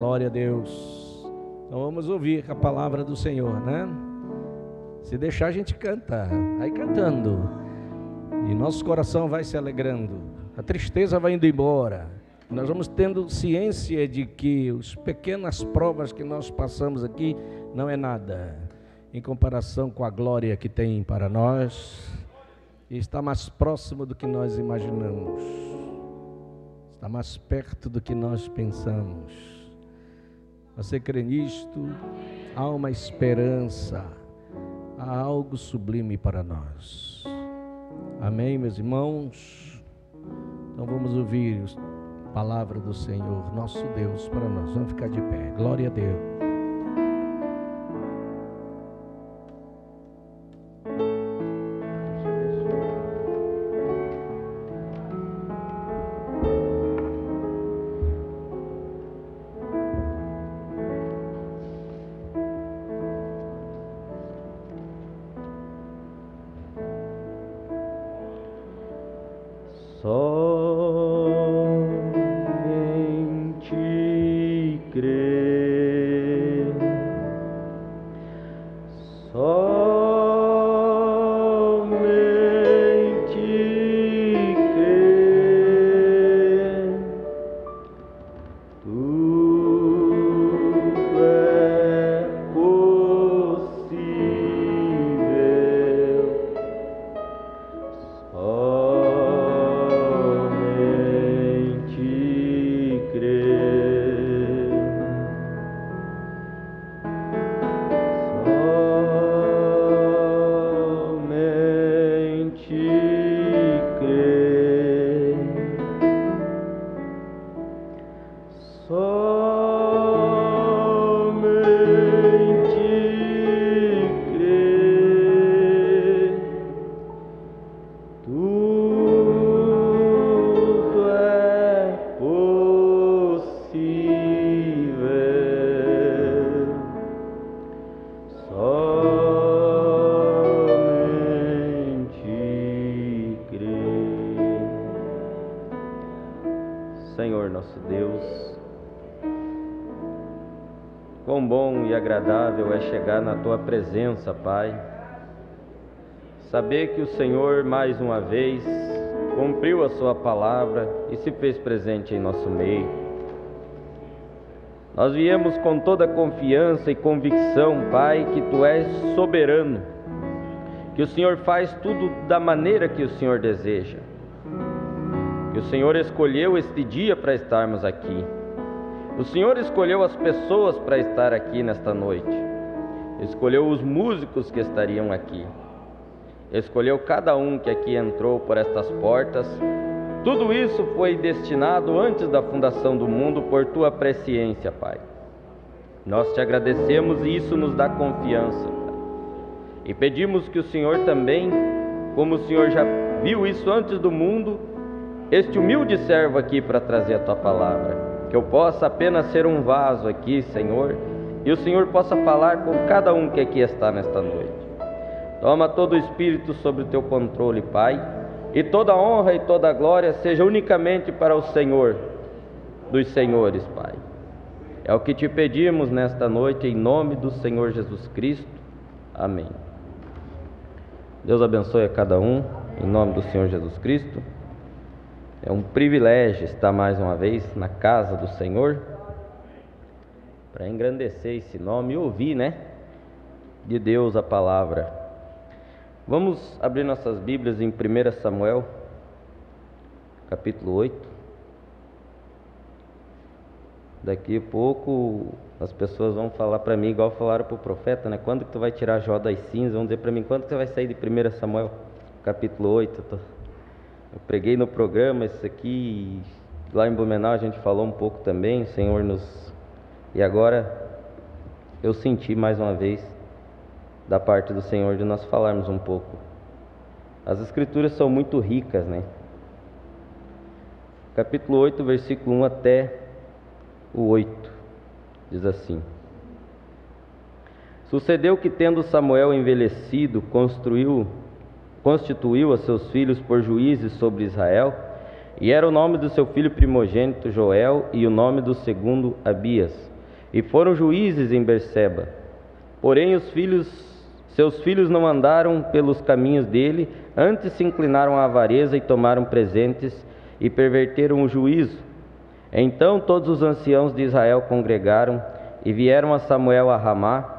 Glória a Deus. Então vamos ouvir a palavra do Senhor, né? Se deixar a gente canta, vai cantando, e nosso coração vai se alegrando, a tristeza vai indo embora. Nós vamos tendo ciência de que as pequenas provas que nós passamos aqui não é nada em comparação com a glória que tem para nós, e está mais próximo do que nós imaginamos, está mais perto do que nós pensamos. Você crê nisto? Há uma esperança, há algo sublime para nós. Amém, meus irmãos? Então vamos ouvir a palavra do Senhor, nosso Deus, para nós. Vamos ficar de pé. Glória a Deus. Senhor nosso Deus, quão bom e agradável é chegar na Tua presença, Pai. Saber que o Senhor, mais uma vez, cumpriu a Sua palavra e se fez presente em nosso meio. Nós viemos com toda confiança e convicção, Pai, que Tu és soberano, que o Senhor faz tudo da maneira que o Senhor deseja. O Senhor escolheu este dia para estarmos aqui. O Senhor escolheu as pessoas para estar aqui nesta noite. Escolheu os músicos que estariam aqui. Escolheu cada um que aqui entrou por estas portas. Tudo isso foi destinado antes da fundação do mundo por Tua presciência, Pai. Nós te agradecemos e isso nos dá confiança, Pai. E pedimos que o Senhor também, como o Senhor já viu isso antes do mundo, este humilde servo aqui para trazer a Tua palavra, que eu possa apenas ser um vaso aqui, Senhor, e o Senhor possa falar com cada um que aqui está nesta noite. Toma todo o Espírito sob o Teu controle, Pai, e toda honra e toda glória seja unicamente para o Senhor dos senhores, Pai. É o que te pedimos nesta noite, em nome do Senhor Jesus Cristo. Amém. Deus abençoe a cada um, em nome do Senhor Jesus Cristo. É um privilégio estar mais uma vez na casa do Senhor, para engrandecer esse nome e ouvir, de Deus a palavra. Vamos abrir nossas Bíblias em 1 Samuel, capítulo 8. Daqui a pouco as pessoas vão falar para mim, igual falaram para o profeta, quando que tu vai tirar Jó das cinzas? Vão dizer para mim, quando que você vai sair de 1 Samuel, capítulo 8? Eu preguei no programa isso aqui, lá em Blumenau a gente falou um pouco também, o Senhor nos... E agora eu senti mais uma vez da parte do Senhor de nós falarmos um pouco. As Escrituras são muito ricas, Capítulo 8, versículo 1 até o 8, diz assim: Sucedeu que, tendo Samuel envelhecido, constituiu a seus filhos por juízes sobre Israel, e era o nome do seu filho primogênito Joel, e o nome do segundo Abias. e foram juízes em Berseba. Porém seus filhos não andaram pelos caminhos dele, antes se inclinaram à avareza e tomaram presentes e perverteram o juízo. Então todos os anciãos de Israel congregaram e vieram a Samuel a Ramá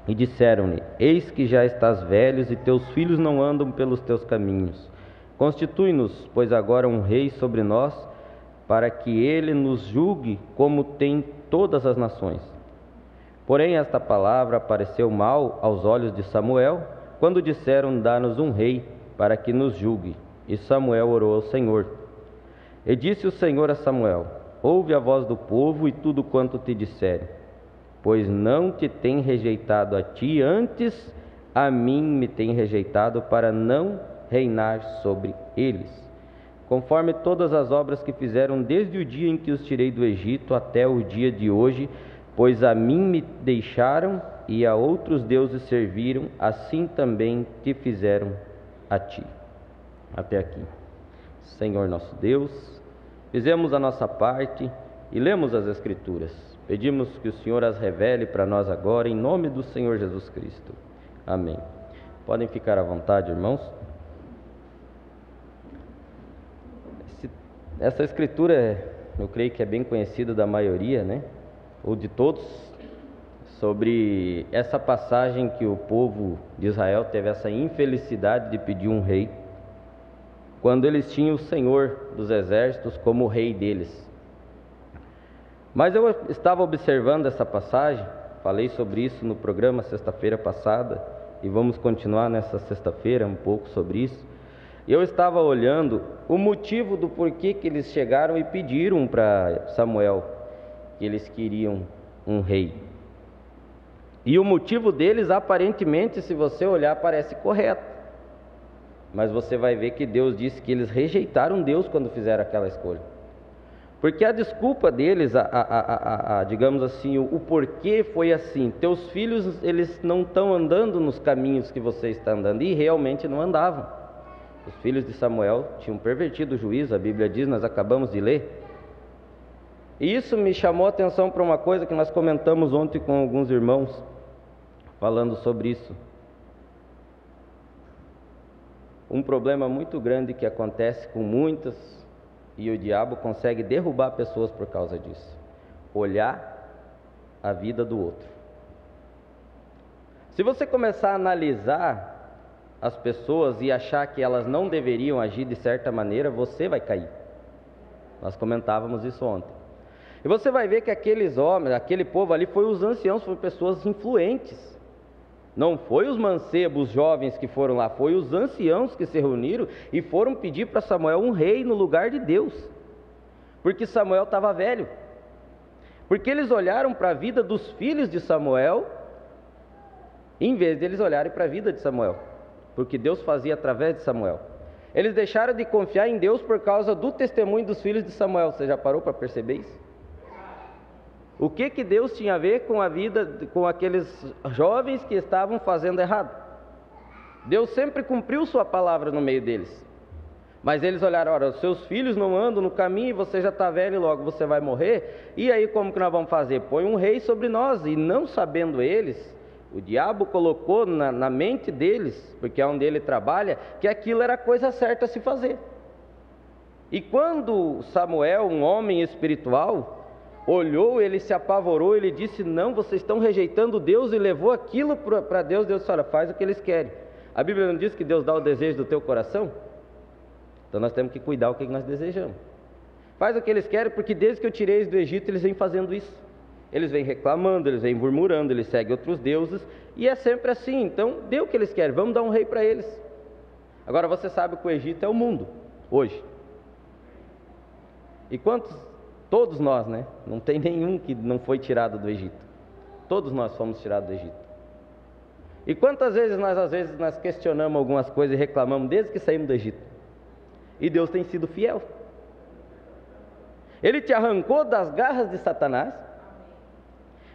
e disseram-lhe: Eis que já estás velhos e teus filhos não andam pelos teus caminhos. Constitui-nos, pois, agora um rei sobre nós, para que ele nos julgue como tem todas as nações. Porém esta palavra pareceu mal aos olhos de Samuel, quando disseram: Dá-nos um rei para que nos julgue. E Samuel orou ao Senhor. E disse o Senhor a Samuel: Ouve a voz do povo e tudo quanto te disserem, pois não te tem rejeitado a ti, antes a mim me tem rejeitado, para não reinar sobre eles, conforme todas as obras que fizeram desde o dia em que os tirei do Egito até o dia de hoje, pois a mim me deixaram e a outros deuses serviram, assim também te fizeram a ti. Até aqui. Senhor nosso Deus, fizemos a nossa parte e lemos as Escrituras. Pedimos que o Senhor as revele para nós agora, em nome do Senhor Jesus Cristo. Amém. Podem ficar à vontade, irmãos. Essa Escritura, eu creio que é bem conhecida da maioria, né? Ou de todos, sobre essa passagem que o povo de Israel teve essa infelicidade de pedir um rei, quando eles tinham o Senhor dos Exércitos como rei deles. Mas eu estava observando essa passagem, falei sobre isso no programa sexta-feira passada, e vamos continuar nessa sexta-feira um pouco sobre isso. E eu estava olhando o motivo do porquê que eles chegaram e pediram para Samuel que eles queriam um rei. E o motivo deles, aparentemente, se você olhar, parece correto. Mas você vai ver que Deus disse que eles rejeitaram Deus quando fizeram aquela escolha. Porque a desculpa deles, digamos assim, o porquê foi assim: teus filhos, eles não estão andando nos caminhos que você está andando, e realmente não andavam. Os filhos de Samuel tinham pervertido o juízo, a Bíblia diz, nós acabamos de ler. E isso me chamou a atenção para uma coisa que nós comentamos ontem com alguns irmãos, falando sobre isso. Um problema muito grande que acontece com muitas, e o diabo consegue derrubar pessoas por causa disso: olhar a vida do outro. Se você começar a analisar as pessoas e achar que elas não deveriam agir de certa maneira, você vai cair. Nós comentávamos isso ontem. E você vai ver que aqueles homens, aquele povo ali, foi os anciãos, foram pessoas influentes. Não foi os mancebos jovens que foram lá, foi os anciãos que se reuniram e foram pedir para Samuel um rei no lugar de Deus. Porque Samuel estava velho. Porque eles olharam para a vida dos filhos de Samuel, em vez de eles olharem para a vida de Samuel. Porque Deus fazia através de Samuel. Eles deixaram de confiar em Deus por causa do testemunho dos filhos de Samuel. Você já parou para perceber isso? O que Deus tinha a ver com a vida, com aqueles jovens que estavam fazendo errado? Deus sempre cumpriu sua palavra no meio deles. Mas eles olharam: olha, os seus filhos não andam no caminho e você já está velho e logo você vai morrer. E aí como que nós vamos fazer? Põe um rei sobre nós. E não sabendo eles, o diabo colocou na mente deles, porque é onde ele trabalha, que aquilo era a coisa certa a se fazer. E quando Samuel, um homem espiritual, olhou, ele se apavorou, ele disse: não, vocês estão rejeitando Deus, e levou aquilo para Deus. Deus disse: olha, faz o que eles querem. A Bíblia não diz que Deus dá o desejo do teu coração? Então nós temos que cuidar o que nós desejamos. Faz o que eles querem, porque desde que eu tirei eles do Egito, eles vêm fazendo isso. Eles vêm reclamando, eles vêm murmurando, eles seguem outros deuses, e é sempre assim. Então dê o que eles querem, vamos dar um rei para eles. Agora você sabe que o Egito é o mundo, hoje. E todos nós, né? Não tem nenhum que não foi tirado do Egito. Todos nós fomos tirados do Egito. E quantas vezes nós questionamos algumas coisas e reclamamos desde que saímos do Egito? E Deus tem sido fiel. Ele te arrancou das garras de Satanás.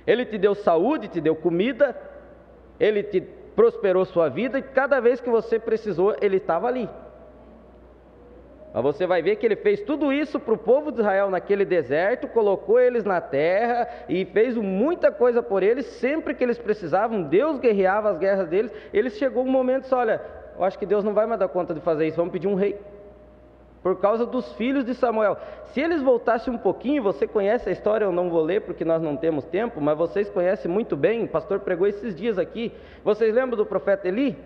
Ele te deu saúde, te deu comida. Ele te prosperou sua vida, e cada vez que você precisou, Ele estava ali. Mas você vai ver que ele fez tudo isso para o povo de Israel naquele deserto, colocou eles na terra e fez muita coisa por eles, sempre que eles precisavam, Deus guerreava as guerras deles. Eles chegou um momento e disse: olha, eu acho que Deus não vai mais dar conta de fazer isso, vamos pedir um rei. Por causa dos filhos de Samuel. Se eles voltassem um pouquinho, você conhece a história, eu não vou ler porque nós não temos tempo, mas vocês conhecem muito bem, o pastor pregou esses dias aqui. Vocês lembram do profeta Eli?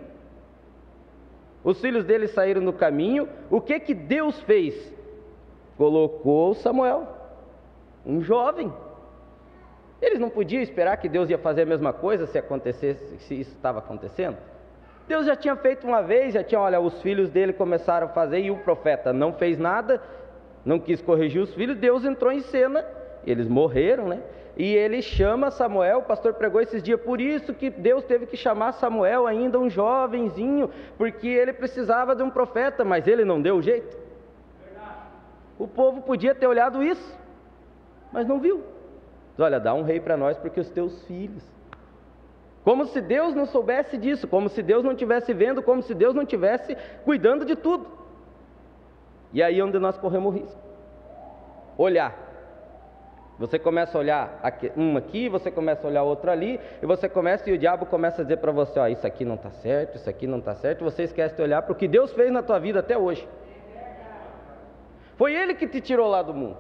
Os filhos dele saíram no caminho. O que que Deus fez? Colocou Samuel, um jovem. Eles não podiam esperar que Deus ia fazer a mesma coisa se acontecesse, se isso estava acontecendo. Deus já tinha feito uma vez, olha, os filhos dele começaram a fazer e o profeta não fez nada, não quis corrigir os filhos. Deus entrou em cena, eles morreram, né? E ele chama Samuel, o pastor pregou esses dias, por isso que Deus teve que chamar Samuel, ainda um jovenzinho, porque ele precisava de um profeta, mas ele não deu jeito. O povo podia ter olhado isso, mas não viu. Olha, dá um rei para nós, porque os teus filhos. Como se Deus não soubesse disso, como se Deus não estivesse vendo, como se Deus não estivesse cuidando de tudo. E aí é onde nós corremos o risco. Olhar. Você começa a olhar um aqui, você começa a olhar outro ali, e o diabo começa a dizer para você: ó, isso aqui não está certo, isso aqui não está certo, e você esquece de olhar para o que Deus fez na tua vida até hoje. Foi Ele que te tirou lá do mundo.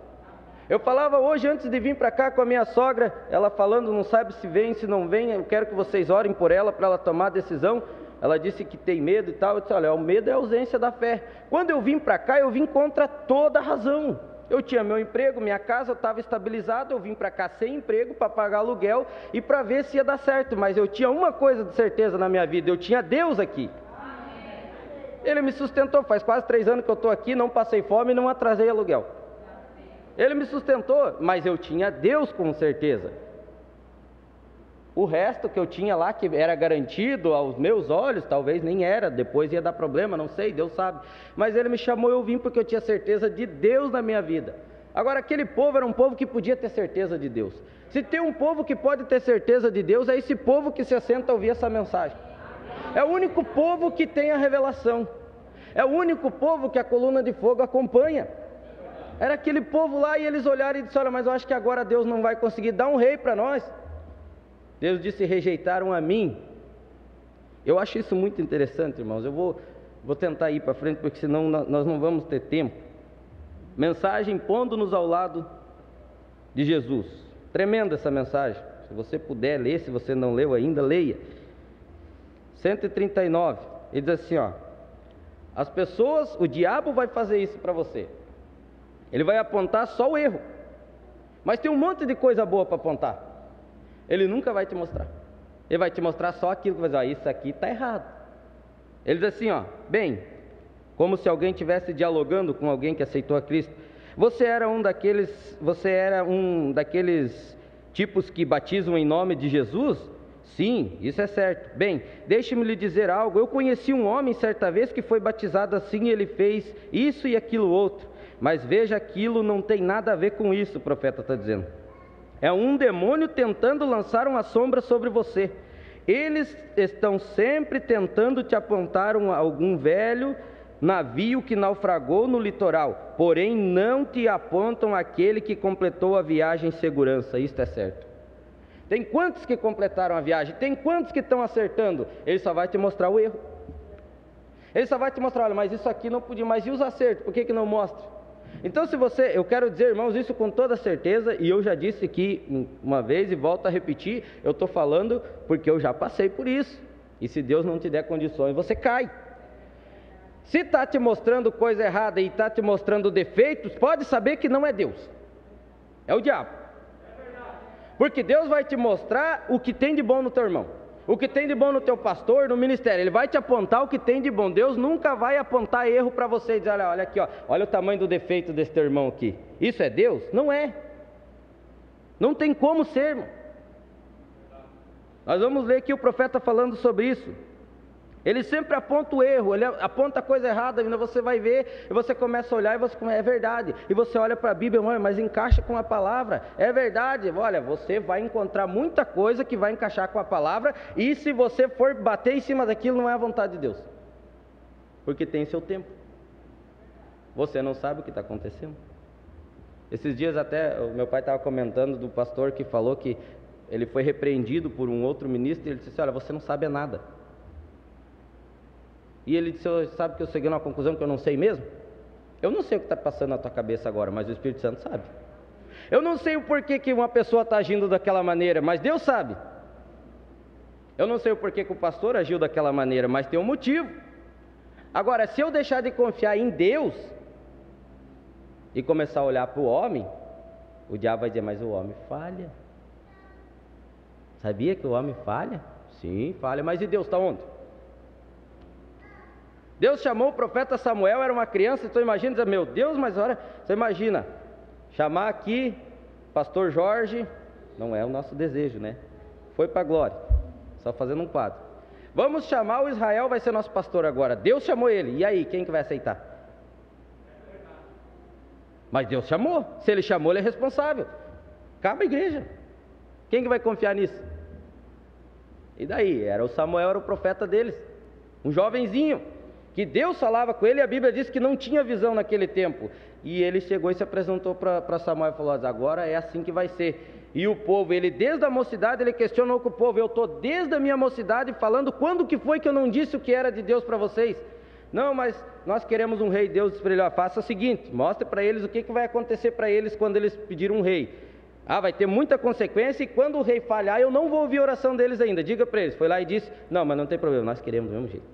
Eu falava hoje, antes de vir para cá com a minha sogra, ela falando, não sabe se vem, se não vem, eu quero que vocês orem por ela, para ela tomar a decisão. Ela disse que tem medo e tal. Eu disse: olha, o medo é a ausência da fé. Quando eu vim para cá, eu vim contra toda a razão. Eu tinha meu emprego, minha casa estava estabilizada, eu vim para cá sem emprego, para pagar aluguel e para ver se ia dar certo. Mas eu tinha uma coisa de certeza na minha vida: eu tinha Deus aqui. Ele me sustentou, faz quase 3 anos que eu estou aqui, não passei fome e não atrasei aluguel. Ele me sustentou, mas eu tinha Deus com certeza. O resto que eu tinha lá, que era garantido aos meus olhos, talvez nem era, depois ia dar problema, não sei, Deus sabe. Mas Ele me chamou, eu vim porque eu tinha certeza de Deus na minha vida. Agora, aquele povo era um povo que podia ter certeza de Deus. Se tem um povo que pode ter certeza de Deus, é esse povo que se assenta a ouvir essa mensagem. É o único povo que tem a revelação. É o único povo que a coluna de fogo acompanha. Era aquele povo lá e eles olharam e disseram: olha, mas eu acho que agora Deus não vai conseguir dar um rei para nós. Deus disse: rejeitaram a mim. Eu acho isso muito interessante, irmãos. Eu vou tentar ir para frente, porque senão nós não vamos ter tempo. Mensagem pondo-nos ao lado de Jesus. Tremenda essa mensagem. Se você puder ler, se você não leu ainda, leia. 139, ele diz assim, ó: as pessoas, o diabo vai fazer isso para você. Ele vai apontar só o erro, mas tem um monte de coisa boa para apontar. Ele nunca vai te mostrar. Ele vai te mostrar só aquilo que vai dizer: ó, isso aqui está errado. Ele diz assim, ó: bem, como se alguém estivesse dialogando com alguém que aceitou a Cristo. Você era um daqueles tipos que batizam em nome de Jesus? Sim, isso é certo. Bem, deixe-me lhe dizer algo. Eu conheci um homem certa vez que foi batizado assim, e ele fez isso e aquilo outro. Mas veja, aquilo não tem nada a ver com isso, o profeta está dizendo. É um demônio tentando lançar uma sombra sobre você. Eles estão sempre tentando te apontar algum velho navio que naufragou no litoral, porém não te apontam aquele que completou a viagem em segurança. Isto é certo. Tem quantos que completaram a viagem? Tem quantos que estão acertando? Ele só vai te mostrar o erro. Ele só vai te mostrar: olha, mas isso aqui não podia, mas e os acertos? Por que não mostra? Então, eu quero dizer, irmãos, isso com toda certeza, e eu já disse aqui uma vez e volto a repetir, eu estou falando porque eu já passei por isso. E se Deus não te der condições, você cai. Se está te mostrando coisa errada e está te mostrando defeitos, pode saber que não é Deus, é o diabo. Porque Deus vai te mostrar o que tem de bom no teu irmão, o que tem de bom no teu pastor, no ministério. Ele vai te apontar o que tem de bom. Deus nunca vai apontar erro para você e dizer: olha aqui, ó, olha o tamanho do defeito desse teu irmão aqui. Isso é Deus? Não é. Não tem como ser, irmão. Nós vamos ler aqui o profeta falando sobre isso. Ele sempre aponta o erro, ele aponta a coisa errada, e você vai ver, e você começa a olhar, e você começa: é verdade. E você olha para a Bíblia, mas encaixa com a palavra. É verdade. Olha, você vai encontrar muita coisa que vai encaixar com a palavra, e se você for bater em cima daquilo, não é a vontade de Deus, porque tem seu tempo. Você não sabe o que está acontecendo. Esses dias até o meu pai estava comentando do pastor que falou que ele foi repreendido por um outro ministro e ele disse: olha, você não sabe nada. E ele disse: sabe que eu cheguei a uma conclusão que eu não sei mesmo? Eu não sei o que está passando na tua cabeça agora, mas o Espírito Santo sabe. Eu não sei o porquê que uma pessoa está agindo daquela maneira, mas Deus sabe. Eu não sei o porquê que o pastor agiu daquela maneira, mas tem um motivo. Agora, se eu deixar de confiar em Deus e começar a olhar para o homem, o diabo vai dizer: mas o homem falha. Sabia que o homem falha? Sim, falha. Mas e Deus está onde? Deus chamou o profeta Samuel, era uma criança. Então imagina, dizer: meu Deus, mas olha, você imagina chamar aqui pastor Jorge, não é o nosso desejo, né? Foi para a glória, só fazendo um quadro. Vamos chamar o Israel, vai ser nosso pastor agora. Deus chamou ele, e aí, quem que vai aceitar? Mas Deus chamou, se ele chamou, ele é responsável. Cabe a igreja. Quem que vai confiar nisso? E daí? Era o Samuel, era o profeta deles, um jovenzinho, que Deus falava com ele, e a Bíblia diz que não tinha visão naquele tempo. E ele chegou e se apresentou para Samuel e falou: agora é assim que vai ser. E o povo, ele desde a mocidade, ele questionou com o povo: eu estou desde a minha mocidade falando, quando que foi que eu não disse o que era de Deus para vocês? Não, mas nós queremos um rei. Deus disse para ele: faça o seguinte, mostre para eles o que vai acontecer para eles quando eles pedirem um rei. Vai ter muita consequência, e quando o rei falhar, eu não vou ouvir a oração deles ainda. Diga para eles. Foi lá e disse: não, mas não tem problema, nós queremos do mesmo jeito.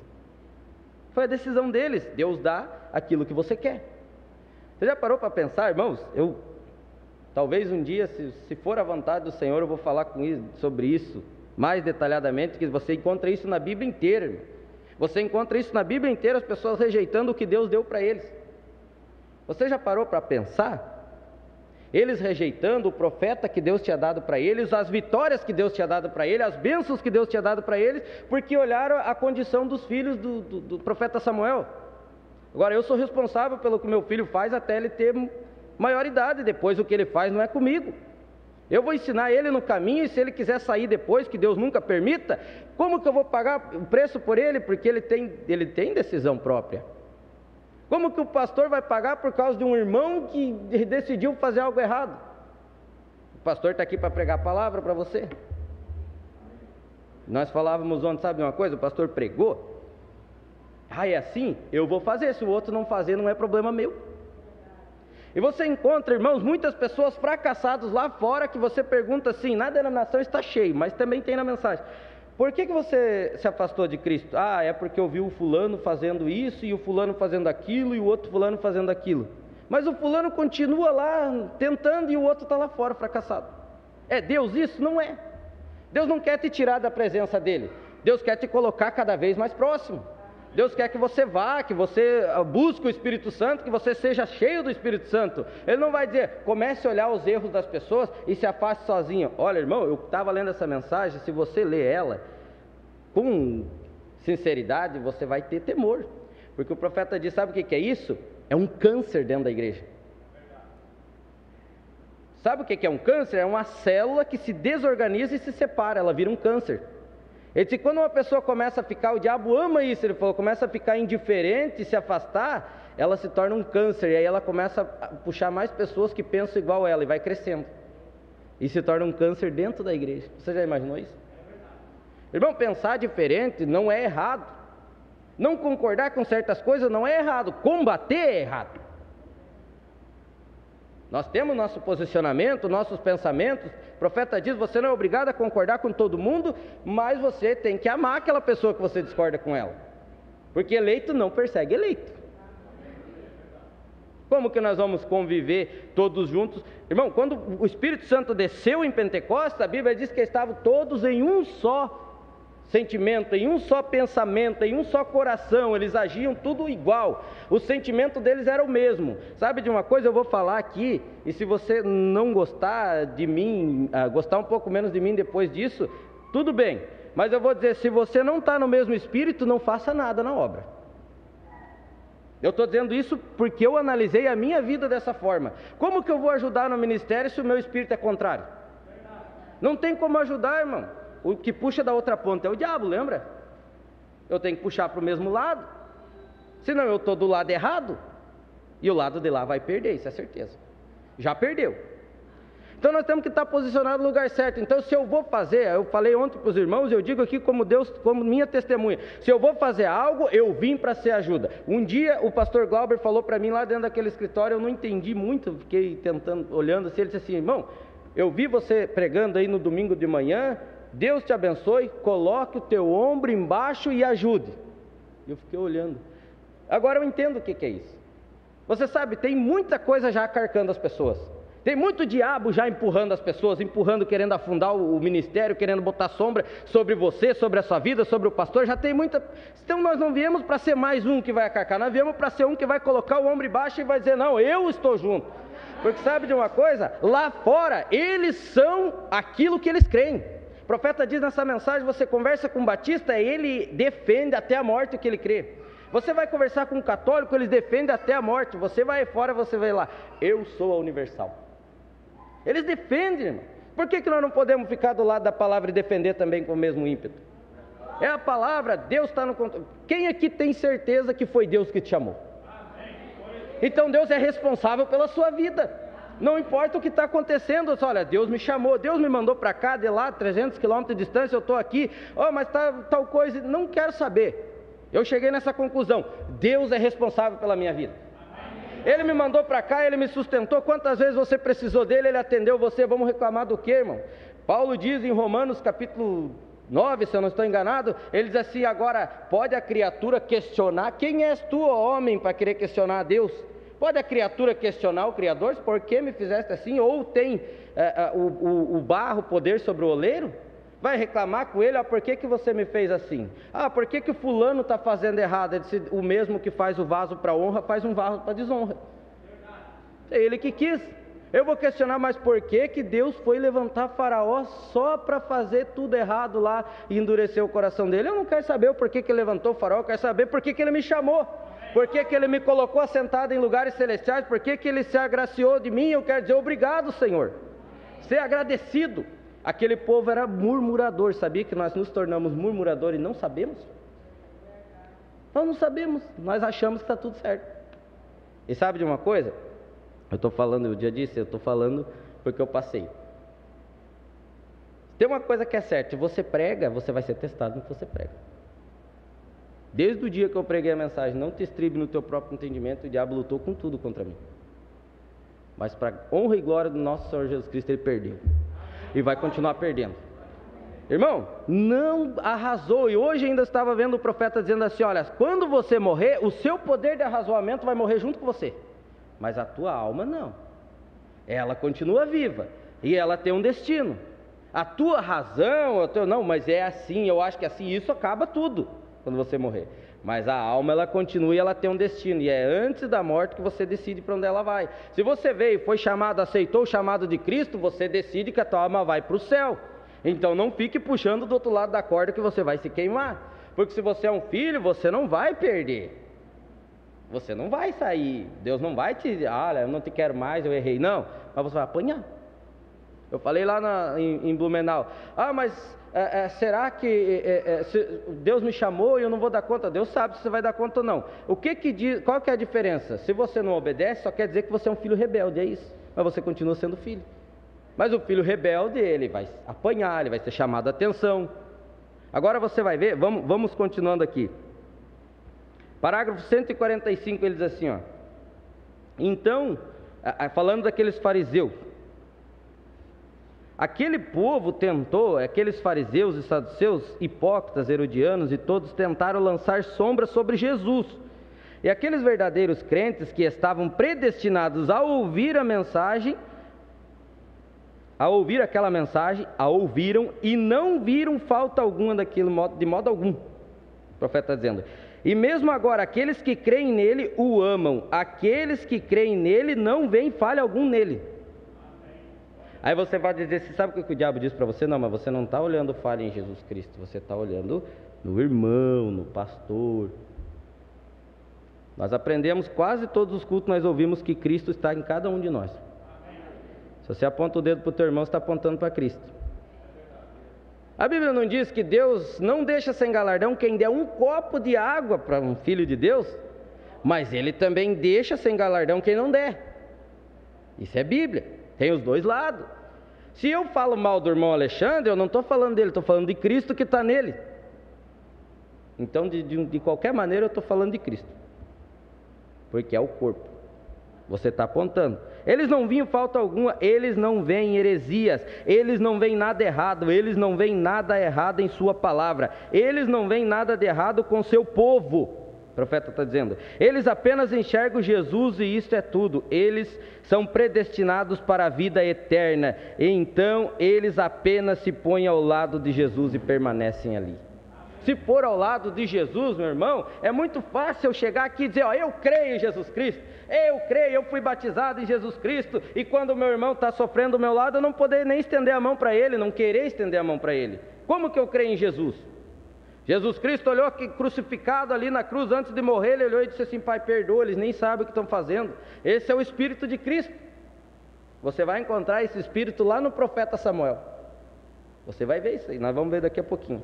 Foi a decisão deles. Deus dá aquilo que você quer. Você já parou para pensar, irmãos? Talvez um dia, se for a vontade do Senhor, eu vou falar sobre isso mais detalhadamente, que você encontra isso na Bíblia inteira, irmão. Você encontra isso na Bíblia inteira, as pessoas rejeitando o que Deus deu para eles. Você já parou para pensar? Eles rejeitando o profeta que Deus tinha dado para eles, as vitórias que Deus tinha dado para eles, as bênçãos que Deus tinha dado para eles, porque olharam a condição dos filhos do profeta Samuel. Agora, eu sou responsável pelo que meu filho faz até ele ter maioridade. Depois o que ele faz não é comigo. Eu vou ensinar ele no caminho, e se ele quiser sair depois, que Deus nunca permita, como que eu vou pagar o preço por ele? Porque ele tem decisão própria. Como que o pastor vai pagar por causa de um irmão que decidiu fazer algo errado? O pastor está aqui para pregar a palavra para você. Nós falávamos ontem, sabe uma coisa? O pastor pregou. É assim? Eu vou fazer, se o outro não fazer, não é problema meu. E você encontra, irmãos, muitas pessoas fracassadas lá fora, que você pergunta assim, na denominação está cheio, mas também tem na mensagem: por que você se afastou de Cristo? É porque eu vi o fulano fazendo isso, e o fulano fazendo aquilo, e o outro fulano fazendo aquilo. Mas o fulano continua lá tentando, e o outro está lá fora fracassado. É Deus isso? Não é. Deus não quer te tirar da presença dele. Deus quer te colocar cada vez mais próximo. Deus quer que você vá, que você busque o Espírito Santo, que você seja cheio do Espírito Santo. Ele não vai dizer: comece a olhar os erros das pessoas e se afaste sozinho. Olha, irmão, eu estava lendo essa mensagem, se você ler ela com sinceridade, você vai ter temor. Porque o profeta diz: sabe o que é isso? É um câncer dentro da igreja. Sabe o que é um câncer? É uma célula que se desorganiza e se separa, ela vira um câncer. Ele disse: quando uma pessoa começa a ficar, o diabo ama isso, ele falou, começa a ficar indiferente, se afastar, ela se torna um câncer, e aí ela começa a puxar mais pessoas que pensam igual ela, e vai crescendo, e se torna um câncer dentro da igreja. Você já imaginou isso? Irmão, pensar diferente não é errado, não concordar com certas coisas não é errado, combater é errado. Nós temos nosso posicionamento, nossos pensamentos. O profeta diz: você não é obrigado a concordar com todo mundo, mas você tem que amar aquela pessoa que você discorda com ela, porque eleito não persegue eleito. Como que nós vamos conviver todos juntos? Irmão, quando o Espírito Santo desceu em Pentecostes, a Bíblia diz que estavam todos em um só sentimento, em um só pensamento, em um só coração. Eles agiam tudo igual, o sentimento deles era o mesmo. Sabe de uma coisa, eu vou falar aqui, e se você não gostar de mim, gostar um pouco menos de mim depois disso, tudo bem, mas eu vou dizer: se você não está no mesmo espírito, não faça nada na obra. Eu estou dizendo isso porque eu analisei a minha vida dessa forma. Como que eu vou ajudar no ministério se o meu espírito é contrário? Não tem como ajudar, irmão. O que puxa da outra ponta é o diabo, lembra? Eu tenho que puxar para o mesmo lado, senão eu estou do lado errado. E o lado de lá vai perder, isso é certeza. Já perdeu. Então nós temos que estar posicionados no lugar certo. Então se eu vou fazer, eu falei ontem para os irmãos, eu digo aqui como Deus, como minha testemunha, se eu vou fazer algo, eu vim para ser ajuda. Um dia o pastor Glauber falou para mim lá dentro daquele escritório, eu não entendi muito, fiquei tentando, olhando assim, ele disse assim: irmão, eu vi você pregando aí no domingo de manhã, Deus te abençoe, coloque o teu ombro embaixo e ajude. Eu fiquei olhando. Agora eu entendo o que é isso. Você sabe, tem muita coisa já carcando as pessoas. Tem muito diabo já empurrando as pessoas, empurrando, querendo afundar o ministério, querendo botar sombra sobre você, sobre a sua vida, sobre o pastor. Já tem muita. Então nós não viemos para ser mais um que vai acarcar, nós viemos para ser um que vai colocar o ombro embaixo e vai dizer: não, eu estou junto. Porque sabe de uma coisa? Lá fora, eles são aquilo que eles creem. O profeta diz nessa mensagem: você conversa com um batista, ele defende até a morte o que ele crê. Você vai conversar com um católico, eles defendem até a morte. Você vai fora, você vai lá: eu sou a universal. Eles defendem, irmão. Por que nós não podemos ficar do lado da palavra e defender também com o mesmo ímpeto? É a palavra, Deus está no controle. Quem aqui tem certeza que foi Deus que te chamou? Então Deus é responsável pela sua vida. Não importa o que está acontecendo, olha, Deus me chamou, Deus me mandou para cá, de lá, 300 quilômetros de distância, eu estou aqui, mas está tal coisa, não quero saber. Eu cheguei nessa conclusão: Deus é responsável pela minha vida. Ele me mandou para cá, Ele me sustentou. Quantas vezes você precisou dEle, Ele atendeu você. Vamos reclamar do quê, irmão? Paulo diz em Romanos capítulo 9, se eu não estou enganado, ele diz assim: agora, pode a criatura questionar? Quem és tu, ó homem, para querer questionar a Deus? Pode a criatura questionar o Criador? Por que me fizeste assim? Ou tem o barro poder sobre o oleiro? Vai reclamar com ele: por que você me fez assim? Por que o fulano está fazendo errado? Ele disse: o mesmo que faz o vaso para honra, faz um vaso para desonra. É ele que quis. Eu vou questionar: mas por que Deus foi levantar Faraó só para fazer tudo errado lá e endurecer o coração dele? Eu não quero saber o porquê que ele levantou o Faraó, eu quero saber por que ele me chamou. Por que ele me colocou assentado em lugares celestiais? Por que ele se agraciou de mim? Eu quero dizer: obrigado, Senhor. Ser agradecido. Aquele povo era murmurador. Sabia que nós nos tornamos murmuradores e não sabemos? Nós não sabemos, nós achamos que está tudo certo. E sabe de uma coisa? Eu estou falando, eu já disse, eu estou falando porque eu passei. Tem uma coisa que é certa: se você prega, você vai ser testado no que você prega. Desde o dia que eu preguei a mensagem: não te estribe no teu próprio entendimento, o diabo lutou com tudo contra mim. Mas para honra e glória do nosso Senhor Jesus Cristo, ele perdeu. E vai continuar perdendo. Irmão, não arrasou. E hoje ainda estava vendo o profeta dizendo assim: olha, quando você morrer, o seu poder de arrazoamento vai morrer junto com você, mas a tua alma não. Ela continua viva e ela tem um destino. A tua razão, não, mas é assim, eu acho que é assim, isso acaba tudo quando você morrer. Mas a alma, ela continua e ela tem um destino, e é antes da morte que você decide para onde ela vai. Se você veio, foi chamado, aceitou o chamado de Cristo, você decide que a tua alma vai para o céu. Então não fique puxando do outro lado da corda que você vai se queimar. Porque se você é um filho, você não vai perder. Você não vai sair. Deus não vai te dizer: olha, eu não te quero mais, eu errei. Não, mas você vai apanhar. Eu falei lá em Blumenau: mas será que Deus me chamou e eu não vou dar conta? Deus sabe se você vai dar conta ou não. Qual que é a diferença? Se você não obedece, só quer dizer que você é um filho rebelde, é isso. Mas você continua sendo filho. Mas o filho rebelde, ele vai apanhar, ele vai ser chamado a atenção. Agora você vai ver, vamos continuando aqui. Parágrafo 145, ele diz assim, então, falando daqueles fariseus: aquele povo tentou, aqueles fariseus e saduceus, hipócritas, herodianos, e todos tentaram lançar sombra sobre Jesus. E aqueles verdadeiros crentes que estavam predestinados a ouvir a mensagem, a ouvir aquela mensagem, a ouviram e não viram falta alguma daquilo, de modo algum. O profeta está dizendo: e mesmo agora aqueles que creem nele o amam, aqueles que creem nele não veem falha algum nele. Aí você vai dizer: você sabe o que o diabo diz para você? Não, mas você não está olhando falha em Jesus Cristo, você está olhando no irmão, no pastor. Nós aprendemos, quase todos os cultos nós ouvimos que Cristo está em cada um de nós. Se você aponta o dedo para o teu irmão, você está apontando para Cristo. A Bíblia não diz que Deus não deixa sem galardão quem der um copo de água para um filho de Deus? mas ele também deixa sem galardão quem não der. Isso é Bíblia, tem os dois lados. Se eu falo mal do irmão Alexandre, eu não estou falando dele, estou falando de Cristo que está nele. Então, de qualquer maneira, eu estou falando de Cristo, porque é o corpo. Você está apontando. Eles não viam falta alguma, eles não veem heresias, eles não veem nada errado, eles não veem nada errado em sua palavra, eles não veem nada de errado com seu povo. O profeta está dizendo, eles apenas enxergam Jesus e isto é tudo. Eles são predestinados para a vida eterna, e então eles apenas se põem ao lado de Jesus e permanecem ali. Se for ao lado de Jesus, meu irmão, é muito fácil eu chegar aqui e dizer, ó, eu creio em Jesus Cristo, eu creio, eu fui batizado em Jesus Cristo, e quando o meu irmão está sofrendo do meu lado, eu não poder nem estender a mão para ele, não querer estender a mão para ele. Como que eu creio em Jesus? Jesus Cristo olhou aqui, crucificado ali na cruz, antes de morrer, ele olhou e disse assim, Pai, perdoa, eles nem sabem o que estão fazendo. Esse é o Espírito de Cristo. Você vai encontrar esse Espírito lá no profeta Samuel. Você vai ver isso aí, nós vamos ver daqui a pouquinho.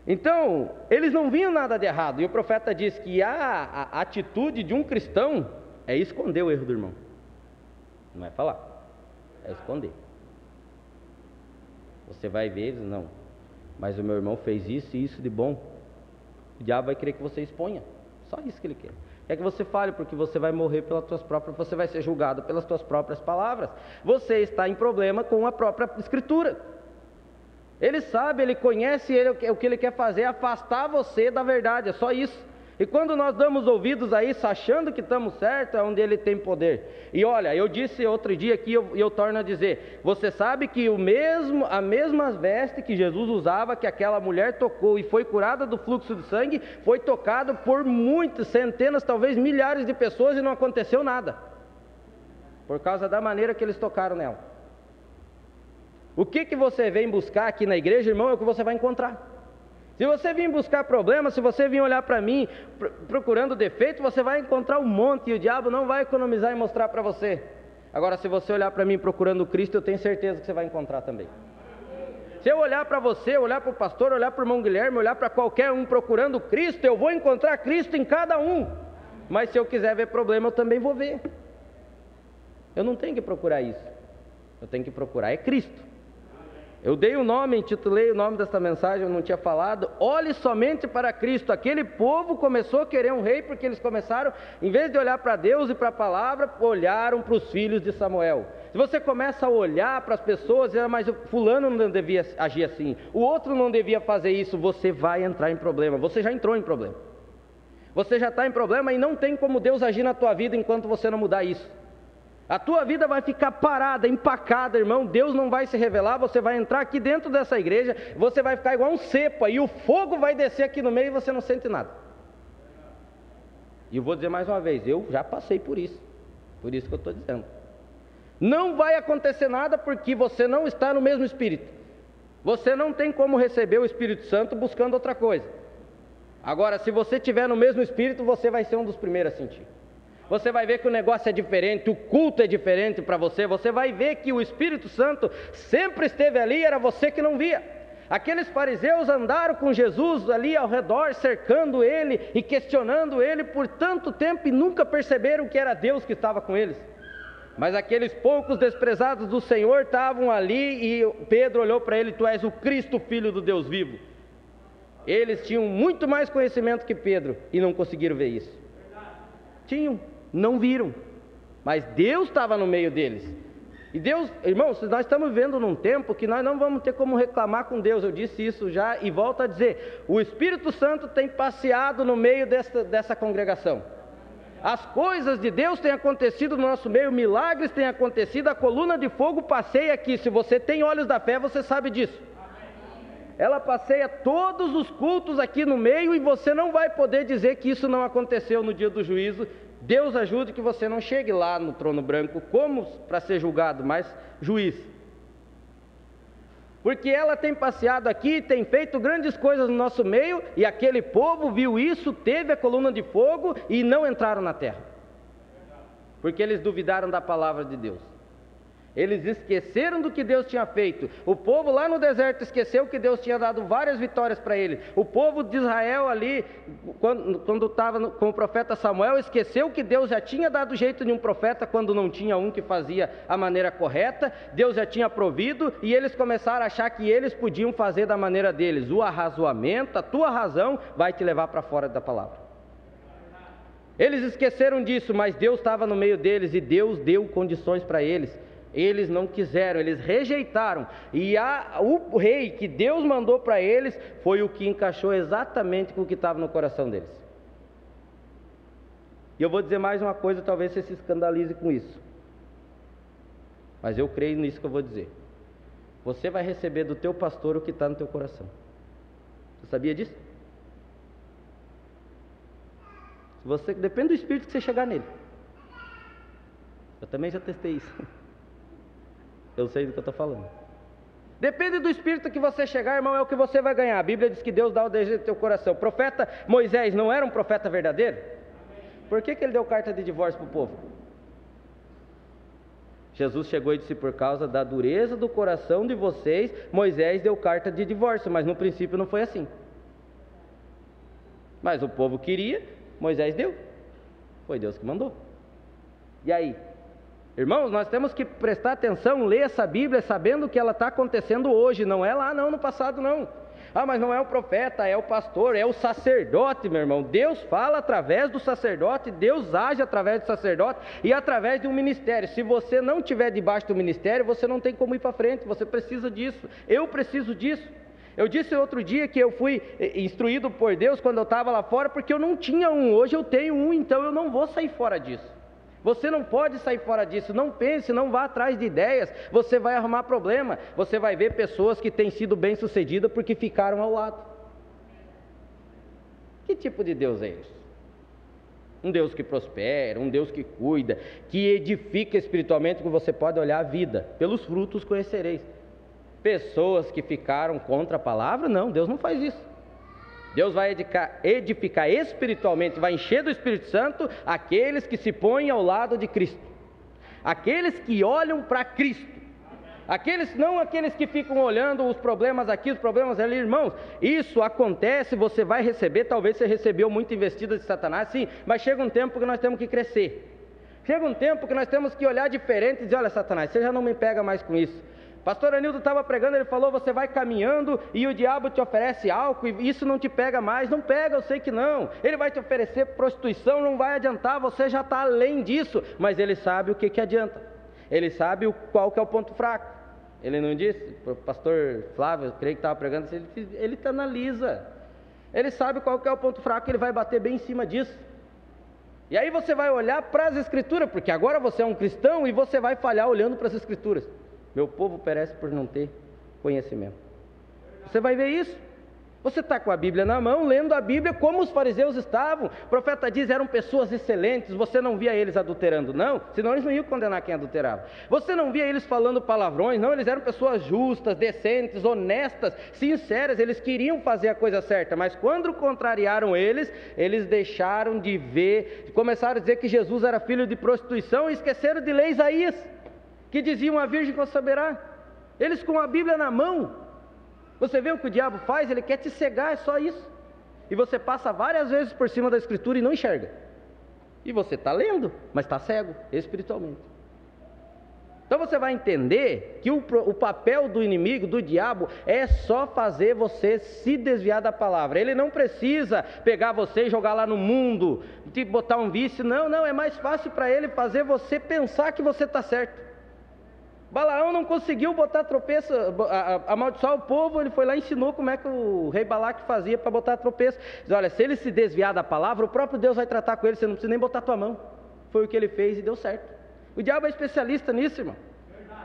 Então, eles não viam nada de errado, e o profeta diz que a atitude de um cristão é esconder o erro do irmão. Não é falar, é esconder. Você vai ver, não, mas o meu irmão fez isso e isso de bom. O diabo vai querer que você exponha, só isso que ele quer. Quer que você fale, porque você vai morrer pelas tuas próprias, você vai ser julgado pelas tuas próprias palavras. Você está em problema com a própria Escritura. Ele sabe, ele conhece, o que ele quer fazer é afastar você da verdade, é só isso. E quando nós damos ouvidos a isso, achando que estamos certos, é onde ele tem poder. E olha, eu disse outro dia aqui, e eu torno a dizer, você sabe que a mesma veste que Jesus usava, que aquela mulher tocou e foi curada do fluxo de sangue, foi tocado por muitas, centenas, talvez milhares de pessoas e não aconteceu nada, por causa da maneira que eles tocaram nela. O que você vem buscar aqui na igreja, irmão, é o que você vai encontrar. Se você vir buscar problemas, se você vir olhar para mim procurando defeito, você vai encontrar um monte, e o diabo não vai economizar em mostrar para você. Agora, se você olhar para mim procurando Cristo, eu tenho certeza que você vai encontrar também. Se eu olhar para você, olhar para o pastor, olhar para o irmão Guilherme, olhar para qualquer um procurando Cristo, eu vou encontrar Cristo em cada um. Mas se eu quiser ver problema, eu também vou ver. Eu não tenho que procurar isso. Eu tenho que procurar é Cristo. Eu dei o nome, intitulei o nome desta mensagem, eu não tinha falado, olhe somente para Cristo. Aquele povo começou a querer um rei, porque eles começaram, em vez de olhar para Deus e para a palavra, olharam para os filhos de Samuel. Se você começa a olhar para as pessoas, mas o fulano não devia agir assim, o outro não devia fazer isso, você vai entrar em problema, você já entrou em problema. Você já está em problema e não tem como Deus agir na tua vida enquanto você não mudar isso. A tua vida vai ficar parada, empacada, irmão. Deus não vai se revelar. Você vai entrar aqui dentro dessa igreja, você vai ficar igual um cepo, e o fogo vai descer aqui no meio e você não sente nada. E eu vou dizer mais uma vez, eu já passei por isso que eu estou dizendo. Não vai acontecer nada porque você não está no mesmo Espírito. Você não tem como receber o Espírito Santo buscando outra coisa. Agora, se você estiver no mesmo Espírito, você vai ser um dos primeiros a sentir. Você vai ver que o negócio é diferente, o culto é diferente para você. Você vai ver que o Espírito Santo sempre esteve ali, era você que não via. Aqueles fariseus andaram com Jesus ali ao redor, cercando ele e questionando ele por tanto tempo, e nunca perceberam que era Deus que estava com eles. Mas aqueles poucos desprezados do Senhor estavam ali, e Pedro olhou para ele: tu és o Cristo, Filho do Deus vivo. Eles tinham muito mais conhecimento que Pedro e não conseguiram ver isso. Tinham, não viram, mas Deus estava no meio deles. E Deus, irmãos, nós estamos vivendo num tempo que nós não vamos ter como reclamar com Deus. Eu disse isso já e volto a dizer, o Espírito Santo tem passeado no meio dessa congregação. As coisas de Deus têm acontecido no nosso meio, milagres têm acontecido, a coluna de fogo passeia aqui. Se você tem olhos da fé, você sabe disso. Ela passeia todos os cultos aqui no meio, e você não vai poder dizer que isso não aconteceu no dia do juízo. Deus ajude que você não chegue lá no trono branco como para ser julgado, mas juiz. Porque ela tem passeado aqui, tem feito grandes coisas no nosso meio, e aquele povo viu isso, teve a coluna de fogo e não entraram na terra, porque eles duvidaram da palavra de Deus. Eles esqueceram do que Deus tinha feito. O povo lá no deserto esqueceu que Deus tinha dado várias vitórias para eles. O povo de Israel ali, quando estava com o profeta Samuel, esqueceu que Deus já tinha dado jeito de um profeta quando não tinha um que fazia a maneira correta. Deus já tinha provido e eles começaram a achar que eles podiam fazer da maneira deles. O arrazoamento, a tua razão vai te levar para fora da palavra. Eles esqueceram disso, mas Deus estava no meio deles e Deus deu condições para eles. Eles não quiseram, eles rejeitaram, e o rei que Deus mandou para eles foi o que encaixou exatamente com o que estava no coração deles. E eu vou dizer mais uma coisa, talvez você se escandalize com isso, mas eu creio nisso que eu vou dizer. Você vai receber do teu pastor o que está no teu coração. Você sabia disso? Depende do espírito que você chegar nele. Eu também já testei isso. Eu sei do que eu estou falando. Depende do espírito que você chegar, irmão, é o que você vai ganhar. A Bíblia diz que Deus dá o desejo do teu coração. O profeta Moisés não era um profeta verdadeiro? Por que ele deu carta de divórcio para o povo? Jesus chegou e disse: por causa da dureza do coração de vocês, Moisés deu carta de divórcio. Mas no princípio não foi assim. Mas o povo queria, Moisés deu. Foi Deus que mandou. E aí? Irmãos, nós temos que prestar atenção, ler essa Bíblia sabendo que ela está acontecendo hoje, não é lá não, no passado não. Ah, mas não é o profeta, é o pastor, é o sacerdote, meu irmão. Deus fala através do sacerdote, Deus age através do sacerdote e através de um ministério. Se você não estiver debaixo do ministério, você não tem como ir para frente, você precisa disso. Eu preciso disso. Eu disse outro dia que eu fui instruído por Deus quando eu estava lá fora, porque eu não tinha um, hoje eu tenho um, então eu não vou sair fora disso. Você não pode sair fora disso, não pense, não vá atrás de ideias, você vai arrumar problema. Você vai ver pessoas que têm sido bem-sucedidas porque ficaram ao lado. Que tipo de Deus é esse? Um Deus que prospera, um Deus que cuida, que edifica espiritualmente, que você pode olhar a vida, pelos frutos conhecereis. Pessoas que ficaram contra a palavra, não, Deus não faz isso. Deus vai edificar espiritualmente, vai encher do Espírito Santo aqueles que se põem ao lado de Cristo, aqueles que olham para Cristo, não aqueles que ficam olhando os problemas aqui, os problemas ali, irmãos. Isso acontece, você vai receber, talvez você recebeu muito investida de Satanás, sim, mas chega um tempo que nós temos que crescer, chega um tempo que nós temos que olhar diferente e dizer: olha, Satanás, você já não me pega mais com isso. Pastor Anildo estava pregando, ele falou: você vai caminhando e o diabo te oferece álcool e isso não te pega mais. Não pega, eu sei que não. Ele vai te oferecer prostituição, não vai adiantar, você já está além disso. Mas ele sabe o que adianta. Ele sabe qual que é o ponto fraco. Ele não disse? O pastor Flávio, eu creio que estava pregando, ele te analisa. Ele sabe qual que é o ponto fraco, ele vai bater bem em cima disso. E aí você vai olhar para as Escrituras, porque agora você é um cristão e você vai falhar olhando para as Escrituras. Meu povo perece por não ter conhecimento. Você vai ver isso. Você está com a Bíblia na mão, lendo a Bíblia como os fariseus estavam. O profeta diz: eram pessoas excelentes, você não via eles adulterando, não, senão eles não iam condenar quem adulterava. Você não via eles falando palavrões, não, eles eram pessoas justas, decentes, honestas, sinceras, eles queriam fazer a coisa certa, mas quando contrariaram eles deixaram de ver, começaram a dizer que Jesus era filho de prostituição e esqueceram de ler Isaías, que diziam: a virgem conceberá. Eles com a Bíblia na mão. Você vê o que o diabo faz? Ele quer te cegar, é só isso. E você passa várias vezes por cima da Escritura e não enxerga. E você está lendo, mas está cego espiritualmente. Então você vai entender que o papel do inimigo, do diabo, é só fazer você se desviar da palavra. Ele não precisa pegar você e jogar lá no mundo, te botar um vício. Não, é mais fácil para ele fazer você pensar que você está certo. Balaão não conseguiu botar tropeço, amaldiçoar o povo, ele foi lá e ensinou como é que o rei Balaque fazia para botar tropeço. Diz: olha, se ele se desviar da palavra, o próprio Deus vai tratar com ele, você não precisa nem botar tua mão. Foi o que ele fez e deu certo. O diabo é especialista nisso, irmão.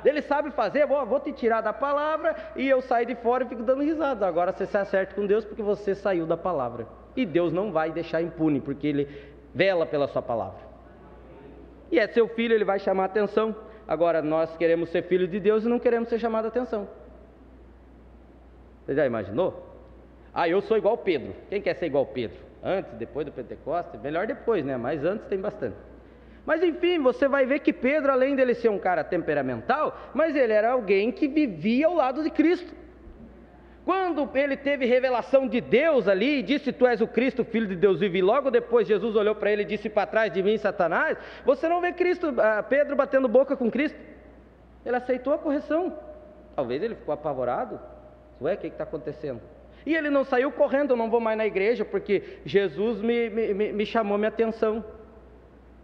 Ele sabe fazer: vou te tirar da palavra e eu saio de fora e fico dando risada. Agora você se acerta com Deus porque você saiu da palavra. E Deus não vai deixar impune, porque Ele vela pela sua palavra. E é seu filho, ele vai chamar a atenção. Agora, nós queremos ser filhos de Deus e não queremos ser chamados a atenção. Você já imaginou? Eu sou igual Pedro. Quem quer ser igual Pedro? Antes, depois do Pentecostes? Melhor depois, né? Mas antes tem bastante. Mas enfim, você vai ver que Pedro, além dele ser um cara temperamental, mas ele era alguém que vivia ao lado de Cristo. Quando ele teve revelação de Deus ali, e disse: tu és o Cristo, Filho de Deus vivo, e logo depois Jesus olhou para ele e disse: para trás de mim, Satanás, você não vê Pedro batendo boca com Cristo. Ele aceitou a correção. Talvez ele ficou apavorado. Ué, o que está acontecendo? E ele não saiu correndo: eu não vou mais na igreja porque Jesus me chamou minha atenção.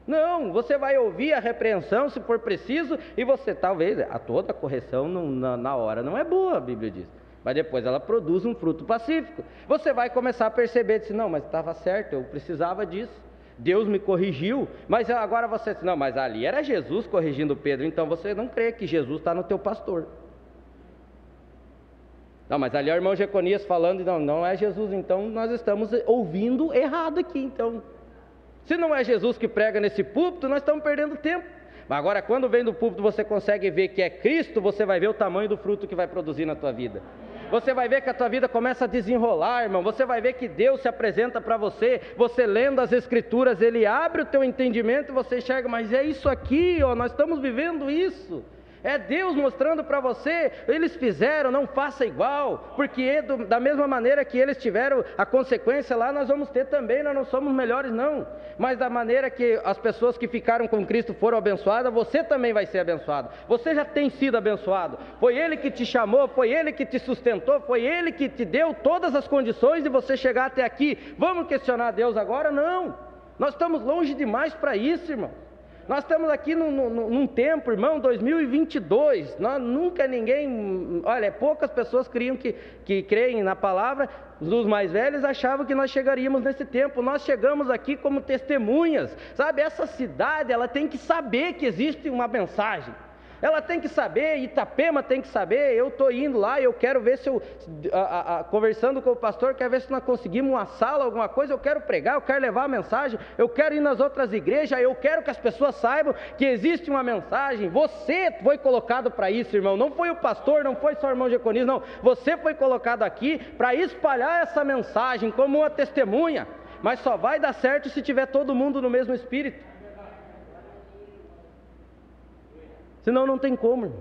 Não, você vai ouvir a repreensão se for preciso, e você talvez, toda correção na hora não é boa, a Bíblia diz, mas depois ela produz um fruto pacífico. Você vai começar a perceber, diz: não, mas estava certo, eu precisava disso, Deus me corrigiu. Mas agora você diz: não, mas ali era Jesus corrigindo Pedro, então você não crê que Jesus está no teu pastor. Não, mas ali é o irmão Jeconias falando, não é Jesus, então nós estamos ouvindo errado aqui. Então, se não é Jesus que prega nesse púlpito, nós estamos perdendo tempo. Mas agora, quando vem do púlpito, você consegue ver que é Cristo, você vai ver o tamanho do fruto que vai produzir na tua vida. Você vai ver que a tua vida começa a desenrolar, irmão. Você vai ver que Deus se apresenta para você. Você lendo as Escrituras, Ele abre o teu entendimento e você enxerga: mas é isso aqui, ó, nós estamos vivendo isso. É Deus mostrando para você: eles fizeram, não faça igual, porque da mesma maneira que eles tiveram a consequência lá, nós vamos ter também. Nós não somos melhores não, mas da maneira que as pessoas que ficaram com Cristo foram abençoadas, você também vai ser abençoado. Você já tem sido abençoado. Foi Ele que te chamou, foi Ele que te sustentou, foi Ele que te deu todas as condições de você chegar até aqui. Vamos questionar Deus agora? Não, nós estamos longe demais para isso, irmão. Nós estamos aqui num tempo, irmão, 2022, nunca ninguém, olha, poucas pessoas que creem na palavra. Os mais velhos achavam que nós chegaríamos nesse tempo. Nós chegamos aqui como testemunhas, sabe? Essa cidade, ela tem que saber que existe uma mensagem. Ela tem que saber, Itapema tem que saber. Eu estou indo lá, eu quero ver se conversando com o pastor, quero ver se nós conseguimos uma sala, alguma coisa. Eu quero pregar, eu quero levar a mensagem, eu quero ir nas outras igrejas, eu quero que as pessoas saibam que existe uma mensagem. Você foi colocado para isso, irmão. Não foi o pastor, não foi só o irmão Jeconias, não. Você foi colocado aqui para espalhar essa mensagem como uma testemunha. Mas só vai dar certo se tiver todo mundo no mesmo espírito. Senão não tem como, irmão.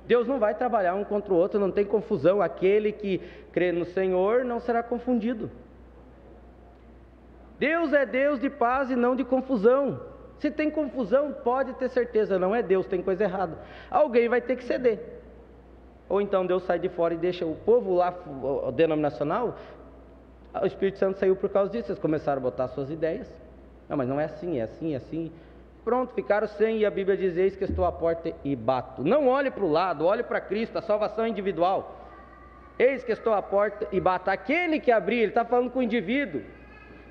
Deus não vai trabalhar um contra o outro, não tem confusão. Aquele que crê no Senhor não será confundido. Deus é Deus de paz e não de confusão. Se tem confusão, pode ter certeza, não é Deus, tem coisa errada. Alguém vai ter que ceder. Ou então Deus sai de fora e deixa o povo lá, o denominacional. O Espírito Santo saiu por causa disso, eles começaram a botar suas ideias. Não, mas não é assim, é assim, é assim. Pronto, ficaram sem, e a Bíblia diz: eis que estou à porta e bato. Não olhe para o lado, olhe para Cristo, a salvação é individual. Eis que estou à porta e bato. Aquele que abrir, ele está falando com o indivíduo.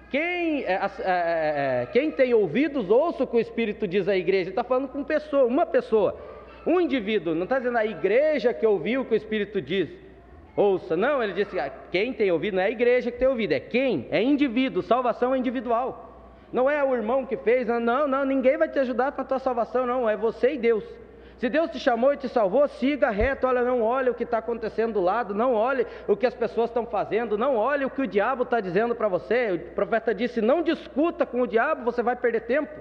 Quem tem ouvidos, ouça o que o Espírito diz à igreja. Ele está falando com uma pessoa, um indivíduo. Não está dizendo a igreja que ouviu o que o Espírito diz, ouça. Não, ele disse: quem tem ouvido, não é a igreja que tem ouvido, é quem? É indivíduo, salvação é individual. Não é o irmão que fez, não, ninguém vai te ajudar para a tua salvação, não, é você e Deus. Se Deus te chamou e te salvou, siga reto, olha, não olhe o que está acontecendo do lado, não olhe o que as pessoas estão fazendo, não olhe o que o diabo está dizendo para você. O profeta disse: não discuta com o diabo, você vai perder tempo.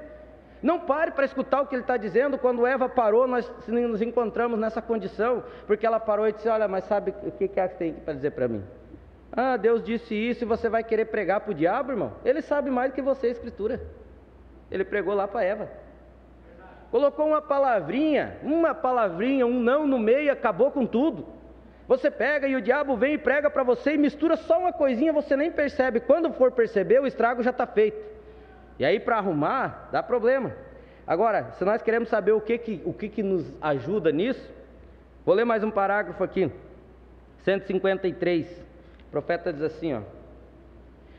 Não pare para escutar o que ele está dizendo. Quando Eva parou, nós nos encontramos nessa condição, porque ela parou e disse: olha, mas sabe o que é que tem para dizer para mim? Deus disse isso, e você vai querer pregar para o diabo, irmão? Ele sabe mais do que você a Escritura. Ele pregou lá para Eva. Colocou uma palavrinha, um não no meio, e acabou com tudo. Você pega e o diabo vem e prega para você e mistura só uma coisinha, você nem percebe. Quando for perceber, o estrago já está feito. E aí para arrumar, dá problema. Agora, se nós queremos saber o que nos ajuda nisso, vou ler mais um parágrafo aqui. 153. O profeta diz assim, ó: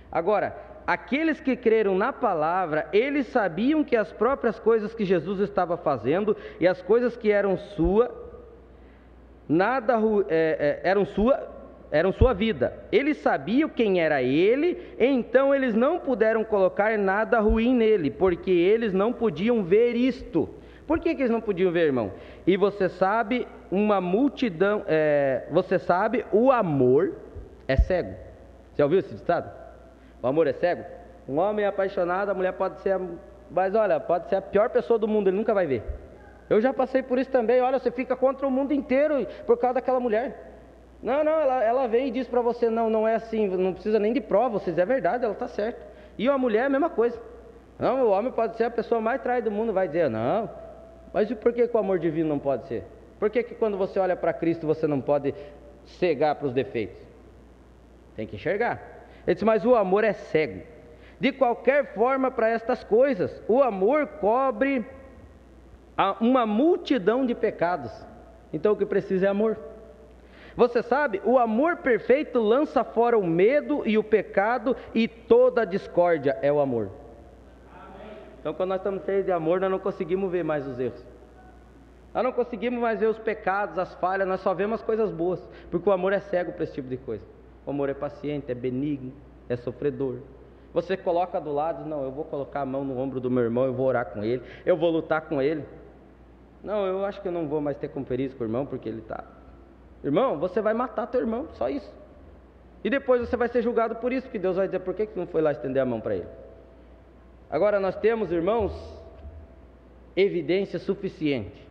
agora, aqueles que creram na palavra, eles sabiam que as próprias coisas que Jesus estava fazendo e as coisas que eram sua vida. Eles sabiam quem era ele, então eles não puderam colocar nada ruim nele, porque eles não podiam ver isto. Por que eles não podiam ver, irmão? E você sabe, o amor é cego. Você ouviu esse ditado? O amor é cego? Um homem apaixonado, a mulher pode ser mas olha, pode ser a pior pessoa do mundo, ele nunca vai ver. Eu já passei por isso também. Olha, você fica contra o mundo inteiro por causa daquela mulher. Não, ela vem e diz para você, não é assim, não precisa nem de prova, vocês é verdade, ela está certa. E uma mulher é a mesma coisa. Não, o homem pode ser a pessoa mais traída do mundo, vai dizer, não, mas e por que o amor divino não pode ser? Por que quando você olha para Cristo você não pode cegar para os defeitos? Tem que enxergar. Ele disse, mas o amor é cego, de qualquer forma para estas coisas, o amor cobre uma multidão de pecados, então o que precisa é amor. Você sabe, o amor perfeito lança fora o medo e o pecado e toda a discórdia, é o amor. Então quando nós estamos cheios de amor, nós não conseguimos ver mais os erros, nós não conseguimos mais ver os pecados, as falhas, nós só vemos as coisas boas, porque o amor é cego para esse tipo de coisa. O amor é paciente, é benigno, é sofredor. Você coloca do lado, não, eu vou colocar a mão no ombro do meu irmão, eu vou orar com ele, eu vou lutar com ele. Não, eu acho que eu não vou mais ter companhia com o irmão, porque ele está... Irmão, você vai matar teu irmão, só isso. E depois você vai ser julgado por isso, porque Deus vai dizer, por que não foi lá estender a mão para ele? Agora nós temos, irmãos, evidência suficiente.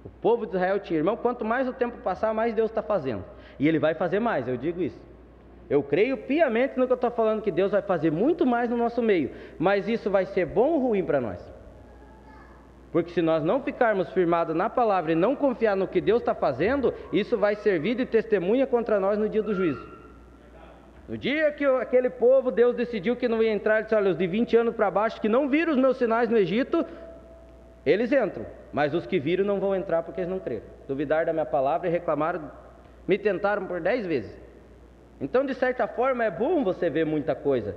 O povo de Israel tinha, irmão, quanto mais o tempo passar, mais Deus está fazendo. E Ele vai fazer mais, eu digo isso. Eu creio piamente no que eu estou falando, que Deus vai fazer muito mais no nosso meio. Mas isso vai ser bom ou ruim para nós? Porque se nós não ficarmos firmados na palavra e não confiar no que Deus está fazendo, isso vai servir de testemunha contra nós no dia do juízo. No dia que aquele povo, Deus decidiu que não ia entrar, ele disse, olha, os de 20 anos para baixo, que não viram os meus sinais no Egito, eles entram. Mas os que viram não vão entrar porque eles não creram. Duvidaram da minha palavra e reclamaram, me tentaram por 10 vezes. Então, de certa forma, é bom você ver muita coisa.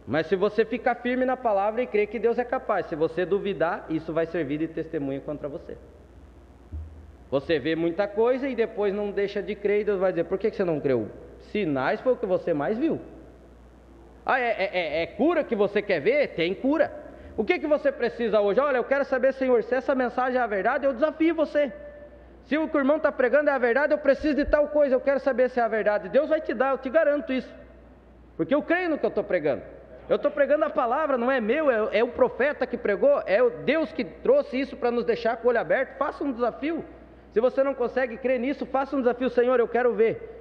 Mas se você ficar firme na palavra e crer que Deus é capaz, se você duvidar, isso vai servir de testemunha contra você. Você vê muita coisa e depois não deixa de crer, e Deus vai dizer, por que você não creu? Sinais foi o que você mais viu. Ah, é cura que você quer ver? Tem cura. O que você precisa hoje? Olha, eu quero saber, Senhor, se essa mensagem é a verdade, eu desafio você. Se o que o irmão está pregando é a verdade, eu preciso de tal coisa, eu quero saber se é a verdade. Deus vai te dar, eu te garanto isso. Porque eu creio no que eu estou pregando. Eu estou pregando a palavra, não é meu, é o profeta que pregou, é o Deus que trouxe isso para nos deixar com o olho aberto. Faça um desafio. Se você não consegue crer nisso, faça um desafio. Senhor, eu quero ver.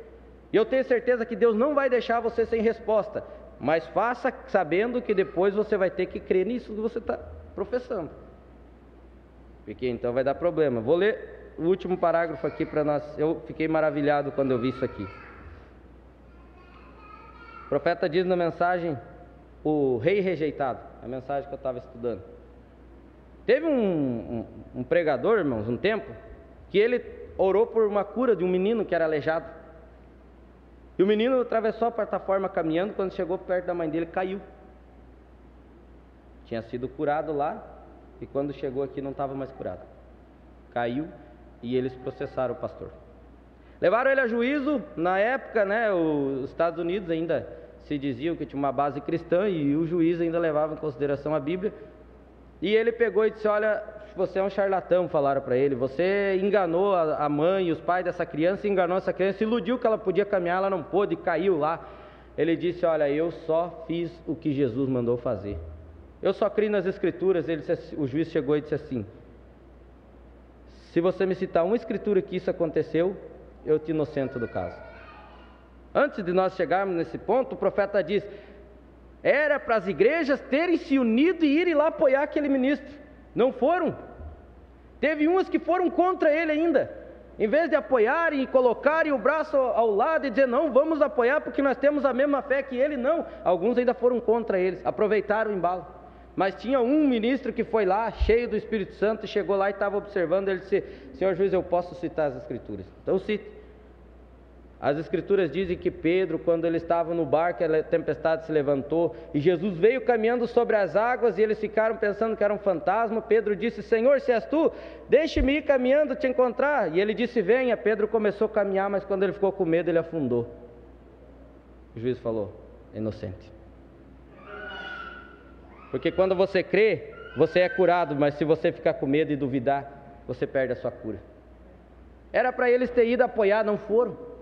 E eu tenho certeza que Deus não vai deixar você sem resposta. Mas faça sabendo que depois você vai ter que crer nisso que você está professando. Porque então vai dar problema. Vou ler o último parágrafo aqui para nós. Eu fiquei maravilhado quando eu vi isso aqui. O profeta diz na mensagem, o rei rejeitado, a mensagem que eu estava estudando. Teve um pregador, irmãos, um tempo, que ele orou por uma cura de um menino que era aleijado. E o menino atravessou a plataforma caminhando, quando chegou perto da mãe dele, caiu. Tinha sido curado lá, e quando chegou aqui não estava mais curado. Caiu, e eles processaram o pastor. Levaram ele a juízo. Na época, né, os Estados Unidos ainda se diziam que tinha uma base cristã, e o juiz ainda levava em consideração a Bíblia. E ele pegou e disse, olha, você é um charlatão, falaram para ele, você enganou a mãe e os pais dessa criança, enganou essa criança, iludiu que ela podia caminhar, ela não pôde, caiu lá. Ele disse, olha, eu só fiz o que Jesus mandou fazer, eu só criei nas escrituras. Ele disse, o juiz chegou e disse assim, se você me citar uma escritura que isso aconteceu, eu te inocento do caso. Antes de nós chegarmos nesse ponto, o profeta diz, era para as igrejas terem se unido e irem lá apoiar aquele ministro. Não foram. Teve umas que foram contra ele ainda. Em vez de apoiarem e colocarem o braço ao lado e dizer, não, vamos apoiar porque nós temos a mesma fé que ele, não. Alguns ainda foram contra eles, aproveitaram o embalo. Mas tinha um ministro que foi lá, cheio do Espírito Santo, e chegou lá e estava observando. Ele disse, senhor juiz, eu posso citar as escrituras? Então cite. As escrituras dizem que Pedro, quando ele estava no barco, a tempestade se levantou, e Jesus veio caminhando sobre as águas, e eles ficaram pensando que era um fantasma. Pedro disse, Senhor, se és tu, deixe-me ir caminhando te encontrar. E ele disse, venha. Pedro começou a caminhar, mas quando ele ficou com medo, ele afundou. O juiz falou, inocente. Porque quando você crê, você é curado, mas se você ficar com medo e duvidar, você perde a sua cura. Era para eles ter ido apoiar, não foram.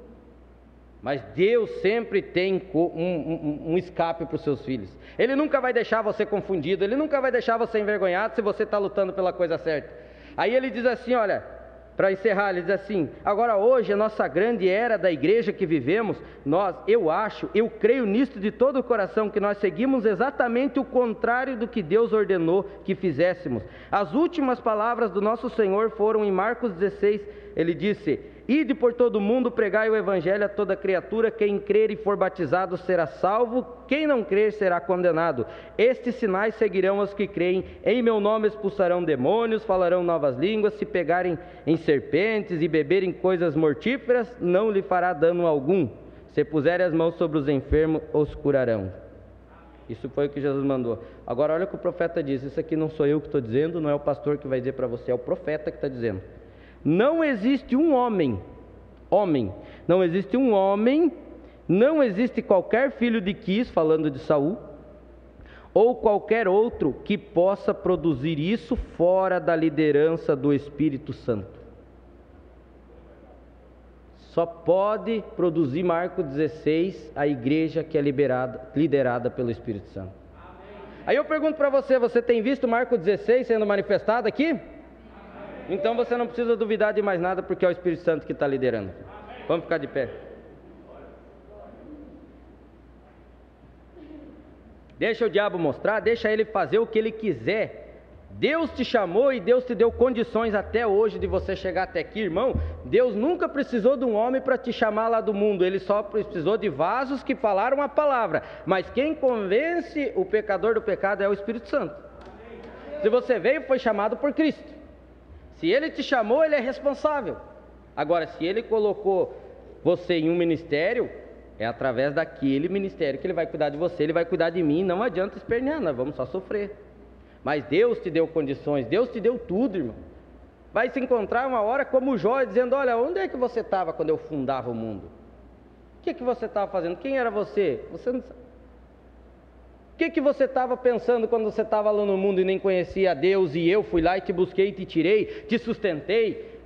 Mas Deus sempre tem um escape para os seus filhos. Ele nunca vai deixar você confundido, Ele nunca vai deixar você envergonhado se você está lutando pela coisa certa. Aí Ele diz assim, olha, para encerrar, Ele diz assim: agora hoje, a nossa grande era da igreja que vivemos, eu creio nisto de todo o coração, que nós seguimos exatamente o contrário do que Deus ordenou que fizéssemos. As últimas palavras do nosso Senhor foram em Marcos 16, Ele disse: ide por todo o mundo, pregai o evangelho a toda criatura, quem crer e for batizado será salvo, quem não crer será condenado. Estes sinais seguirão os que creem, em meu nome expulsarão demônios, falarão novas línguas, se pegarem em serpentes e beberem coisas mortíferas, não lhe fará dano algum. Se puserem as mãos sobre os enfermos, os curarão. Isso foi o que Jesus mandou. Agora olha o que o profeta diz, isso aqui não sou eu que estou dizendo, não é o pastor que vai dizer para você, é o profeta que está dizendo. Não existe um homem, não existe um homem, não existe qualquer filho de Quis, falando de Saul, ou qualquer outro que possa produzir isso fora da liderança do Espírito Santo. Só pode produzir Marcos 16 a igreja que é liderada pelo Espírito Santo. Aí eu pergunto para você, você tem visto Marcos 16 sendo manifestado aqui? Então você não precisa duvidar de mais nada, porque é o Espírito Santo que está liderando. Vamos ficar de pé. Deixa o diabo mostrar, deixa ele fazer o que ele quiser. Deus te chamou e Deus te deu condições até hoje de você chegar até aqui, irmão. Deus nunca precisou de um homem para te chamar lá do mundo, Ele só precisou de vasos que falaram a palavra. Mas quem convence o pecador do pecado é o Espírito Santo. Se você veio, foi chamado por Cristo. Se Ele te chamou, Ele é responsável. Agora, se Ele colocou você em um ministério, é através daquele ministério que Ele vai cuidar de você, Ele vai cuidar de mim. Não adianta espernear, nós vamos só sofrer. Mas Deus te deu condições, Deus te deu tudo, irmão. Vai se encontrar uma hora como Jó, dizendo: olha, onde é que você estava quando eu fundava o mundo? O que você estava fazendo? Quem era você? Você não sabe. O que você estava pensando quando você estava lá no mundo e nem conhecia a Deus, e eu fui lá e te busquei e te tirei, te sustentei,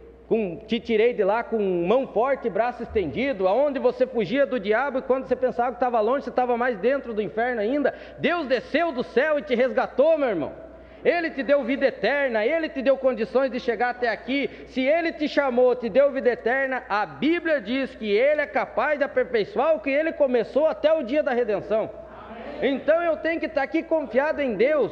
te tirei de lá com mão forte e braço estendido, aonde você fugia do diabo, e quando você pensava que estava longe, você estava mais dentro do inferno ainda. Deus desceu do céu e te resgatou, meu irmão. Ele te deu vida eterna, Ele te deu condições de chegar até aqui. Se Ele te chamou, te deu vida eterna, a Bíblia diz que Ele é capaz de aperfeiçoar o que Ele começou até o dia da redenção. Então eu tenho que estar aqui confiado em Deus.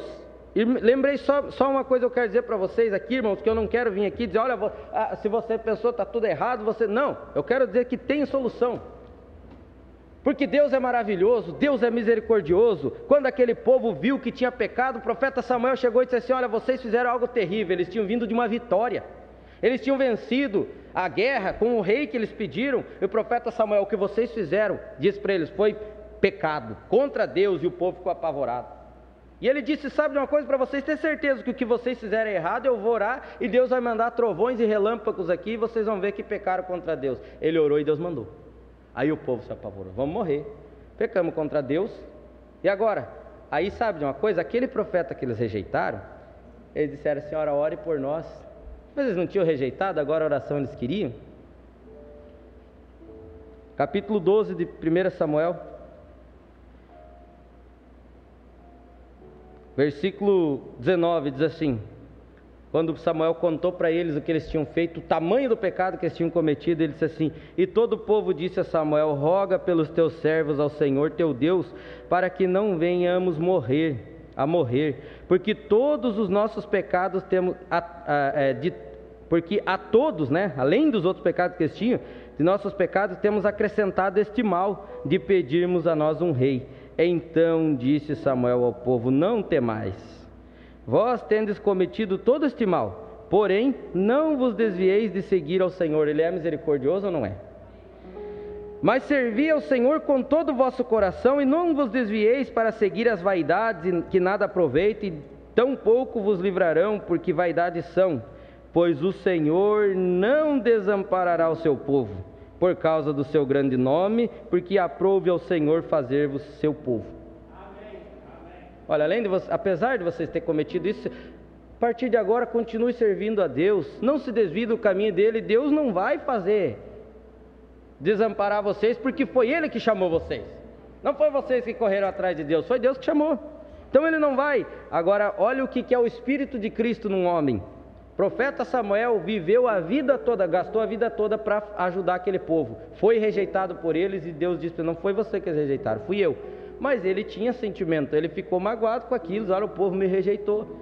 E lembrei só uma coisa eu quero dizer para vocês aqui, irmãos, que eu não quero vir aqui dizer: olha, se você pensou está tudo errado, não, eu quero dizer que tem solução. Porque Deus é maravilhoso, Deus é misericordioso. Quando aquele povo viu que tinha pecado, o profeta Samuel chegou e disse assim: olha, vocês fizeram algo terrível. Eles tinham vindo de uma vitória, eles tinham vencido a guerra com o rei que eles pediram. E o profeta Samuel: o que vocês fizeram, disse para eles, foi pecado contra Deus. E o povo ficou apavorado. E ele disse: sabe de uma coisa, para vocês terem certeza que o que vocês fizerem é errado, eu vou orar e Deus vai mandar trovões e relâmpagos aqui, e vocês vão ver que pecaram contra Deus. Ele orou e Deus mandou. Aí o povo se apavorou: vamos morrer, pecamos contra Deus, e agora? Aí sabe de uma coisa, aquele profeta que eles rejeitaram, eles disseram: senhora, ore por nós. Mas eles não tinham rejeitado, agora a oração eles queriam. Capítulo 12 de 1 Samuel, versículo 19, diz assim: quando Samuel contou para eles o que eles tinham feito, o tamanho do pecado que eles tinham cometido, ele disse assim: e todo o povo disse a Samuel: roga pelos teus servos ao Senhor teu Deus, para que não venhamos a morrer, porque todos os nossos pecados temos, porque a todos, além dos outros pecados que eles tinham, de nossos pecados temos acrescentado este mal, de pedirmos a nós um rei. Então disse Samuel ao povo: não temais, vós tendes cometido todo este mal, porém não vos desvieis de seguir ao Senhor. Ele é misericordioso ou não é? Mas servi ao Senhor com todo o vosso coração, e não vos desvieis para seguir as vaidades que nada aproveitam, e tão pouco vos livrarão, porque vaidades são. Pois o Senhor não desamparará o seu povo, por causa do seu grande nome, porque aprouve ao Senhor fazer-vos seu povo. Amém. Olha, apesar de vocês terem cometido isso, a partir de agora continue servindo a Deus, não se desvie do caminho dele. Deus não vai fazer desamparar vocês, porque foi Ele que chamou vocês. Não foi vocês que correram atrás de Deus, foi Deus que chamou. Então Ele não vai. Agora, olha o que é o Espírito de Cristo num homem. O profeta Samuel viveu a vida toda, gastou a vida toda para ajudar aquele povo. Foi rejeitado por eles e Deus disse: não foi você que eles rejeitaram, fui eu. Mas ele tinha sentimento, ele ficou magoado com aquilo. Olha, o povo me rejeitou.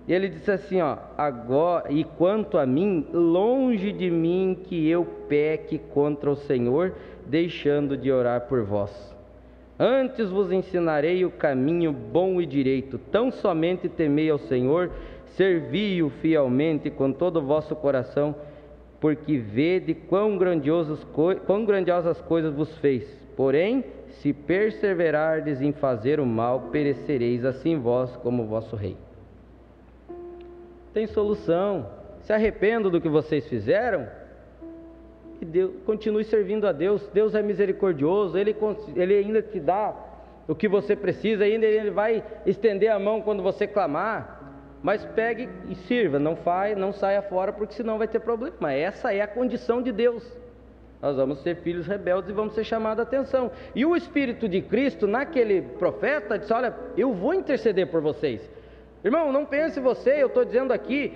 E ele disse assim, ó: agora, e quanto a mim, longe de mim que eu peque contra o Senhor, deixando de orar por vós. Antes vos ensinarei o caminho bom e direito. Tão somente temei ao Senhor, servi-o fielmente com todo o vosso coração, porque vede quão grandiosas coisas vos fez. Porém, se perseverardes em fazer o mal, perecereis, assim vós como o vosso rei. Tem solução. Se arrependam do que vocês fizeram e Deus, continue servindo a Deus. Deus é misericordioso, Ele ainda te dá o que você precisa, ainda Ele vai estender a mão quando você clamar. Mas pegue e sirva, não saia fora, porque senão vai ter problema. Essa é a condição de Deus. Nós vamos ser filhos rebeldes e vamos ser chamados a atenção. E o Espírito de Cristo naquele profeta disse: olha, eu vou interceder por vocês. Irmão, não pense você, eu estou dizendo aqui,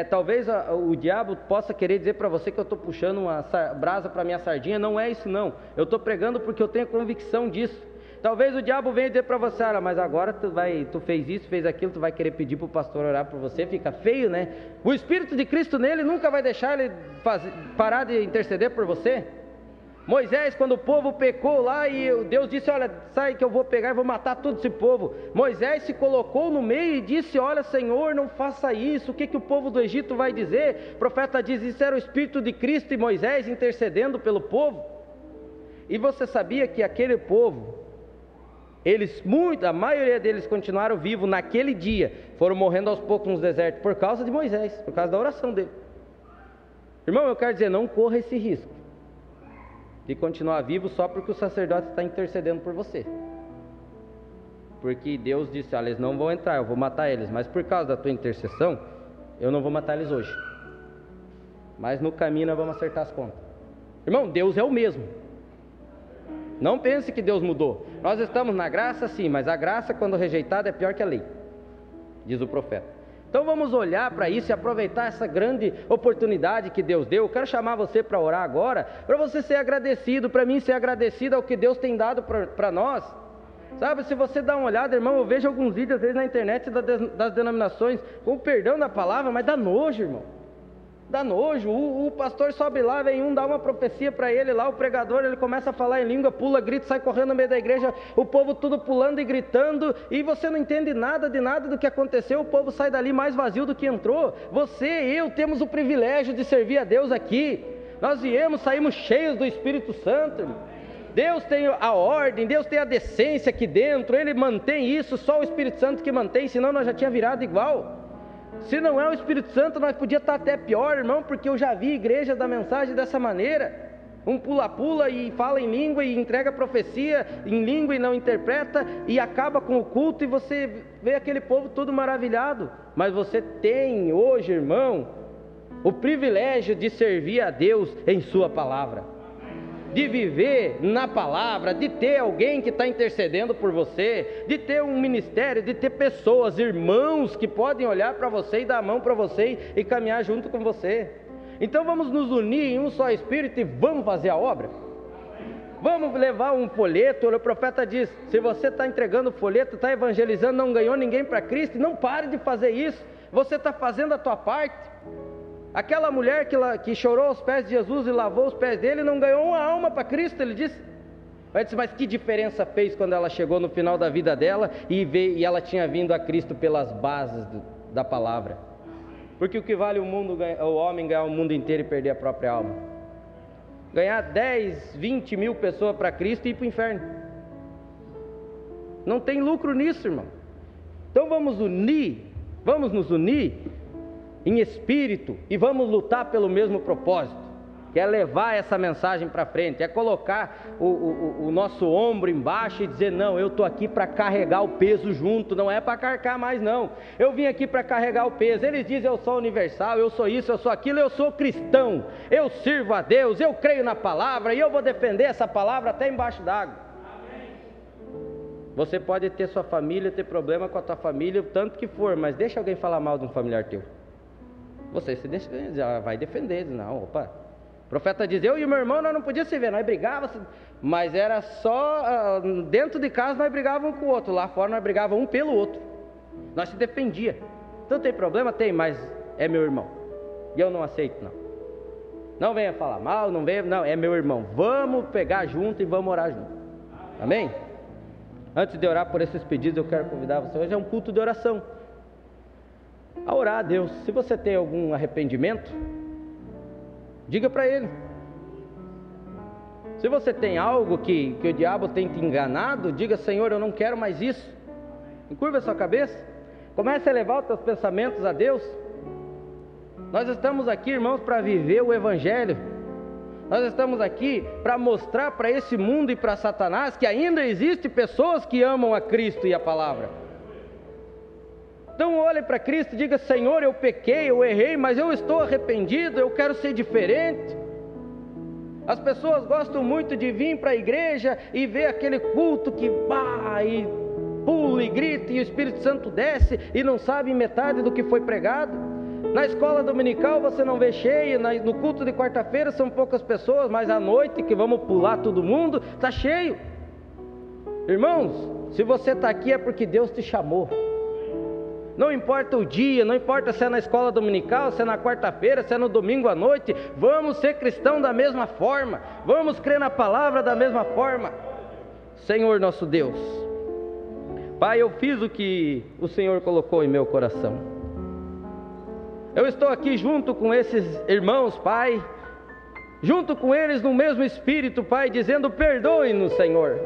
talvez o diabo possa querer dizer para você que eu estou puxando uma brasa para minha sardinha. Não é isso não, eu estou pregando porque eu tenho convicção disso. Talvez o diabo venha dizer para você: olha, mas agora tu fez isso, fez aquilo, tu vai querer pedir para o pastor orar por você, fica feio, né? O Espírito de Cristo nele nunca vai deixar ele parar de interceder por você. Moisés, quando o povo pecou lá e Deus disse: olha, sai que eu vou pegar e vou matar todo esse povo. Moisés se colocou no meio e disse: olha, Senhor, não faça isso, o que o povo do Egito vai dizer? O profeta diz: isso era o Espírito de Cristo e Moisés intercedendo pelo povo. E você sabia que aquele povo, a maioria deles continuaram vivos naquele dia, foram morrendo aos poucos nos desertos por causa de Moisés, por causa da oração dele. Irmão, eu quero dizer, não corra esse risco de continuar vivo só porque o sacerdote está intercedendo por você. Porque Deus disse: olha, eles não vão entrar, eu vou matar eles, mas por causa da tua intercessão, eu não vou matar eles hoje. Mas no caminho nós vamos acertar as contas. Irmão, Deus é o mesmo. Não pense que Deus mudou. Nós estamos na graça sim, mas a graça quando rejeitada é pior que a lei, diz o profeta. Então vamos olhar para isso e aproveitar essa grande oportunidade que Deus deu. Eu quero chamar você para orar agora, para você ser agradecido, para mim ser agradecido ao que Deus tem dado para nós. Sabe, se você dá uma olhada, irmão, eu vejo alguns vídeos às vezes na internet das denominações, com o perdão da palavra, mas dá nojo, irmão. Dá nojo. O pastor sobe lá, vem dá uma profecia para ele lá, o pregador, ele começa a falar em língua, pula, grita, sai correndo no meio da igreja, o povo tudo pulando e gritando, e você não entende nada do que aconteceu, o povo sai dali mais vazio do que entrou. Você e eu temos o privilégio de servir a Deus aqui. Nós saímos cheios do Espírito Santo, irmão. Deus tem a ordem, Deus tem a decência aqui dentro, Ele mantém isso, só o Espírito Santo que mantém, senão nós já tinha virado igual. Se não é o Espírito Santo, nós podíamos estar até pior, irmão, porque eu já vi igrejas da mensagem dessa maneira. Um pula-pula e fala em língua e entrega profecia em língua e não interpreta e acaba com o culto, e você vê aquele povo todo maravilhado. Mas você tem hoje, irmão, o privilégio de servir a Deus em sua palavra, de viver na palavra, de ter alguém que está intercedendo por você, de ter um ministério, de ter pessoas, irmãos que podem olhar para você e dar a mão para você e caminhar junto com você. Então vamos nos unir em um só espírito e vamos fazer a obra. Vamos levar um folheto. O profeta diz: se você está entregando folheto, está evangelizando, não ganhou ninguém para Cristo, não pare de fazer isso. Você está fazendo a tua parte. Aquela mulher que chorou aos pés de Jesus e lavou os pés dele, não ganhou uma alma para Cristo, ele disse. Mas que diferença fez quando ela chegou no final da vida dela e ela tinha vindo a Cristo pelas bases da palavra? Porque o que vale o homem ganhar o mundo inteiro e perder a própria alma? Ganhar 10, 20 mil pessoas para Cristo e ir para o inferno. Não tem lucro nisso, irmão. Então vamos nos unir em espírito e vamos lutar pelo mesmo propósito. que é levar essa mensagem para frente, é colocar o nosso ombro embaixo e dizer: não, eu estou aqui para carregar o peso junto, não é para carcar mais não, eu vim aqui para carregar o peso. Eles dizem: eu sou universal, eu sou isso, eu sou aquilo, eu sou cristão, eu sirvo a Deus, eu creio na palavra e eu vou defender essa palavra até embaixo d'água. Você pode ter sua família, ter problema com a tua família, o tanto que for, mas deixa alguém falar mal de um familiar teu, você se deixa, já vai defender. Não, opa, o profeta diz: eu e o meu irmão nós não podíamos se ver, nós brigávamos, mas era só dentro de casa nós brigávamos um com o outro, lá fora nós brigávamos um pelo outro, nós se defendia. Então tem problema? Tem, mas é meu irmão, e eu não aceito não venha falar mal, não, é meu irmão, vamos pegar junto e vamos orar junto. Amém? Antes de orar por esses pedidos, eu quero convidar você, hoje é um culto de oração, a orar a Deus. Se você tem algum arrependimento, diga para Ele. Se você tem algo que o diabo tem te enganado, diga: Senhor, eu não quero mais isso. Encurva a sua cabeça, comece a levar os teus pensamentos a Deus. Nós estamos aqui, irmãos, para viver o Evangelho. Nós estamos aqui para mostrar para esse mundo e para Satanás que ainda existem pessoas que amam a Cristo e a palavra. Então olhe para Cristo e diga: Senhor, eu pequei, eu errei, mas eu estou arrependido, eu quero ser diferente. As pessoas gostam muito de vir para a igreja e ver aquele culto que e pula e grita e o Espírito Santo desce e não sabe metade do que foi pregado. Na escola dominical você não vê cheio, no culto de quarta-feira são poucas pessoas, mas à noite que vamos pular todo mundo, está cheio. Irmãos, se você está aqui é porque Deus te chamou. Não importa o dia, não importa se é na escola dominical, se é na quarta-feira, se é no domingo à noite, vamos ser cristãos da mesma forma, vamos crer na palavra da mesma forma. Senhor nosso Deus, Pai, eu fiz o que o Senhor colocou em meu coração. Eu estou aqui junto com esses irmãos, Pai, junto com eles no mesmo espírito, Pai, dizendo: perdoe-nos, Senhor.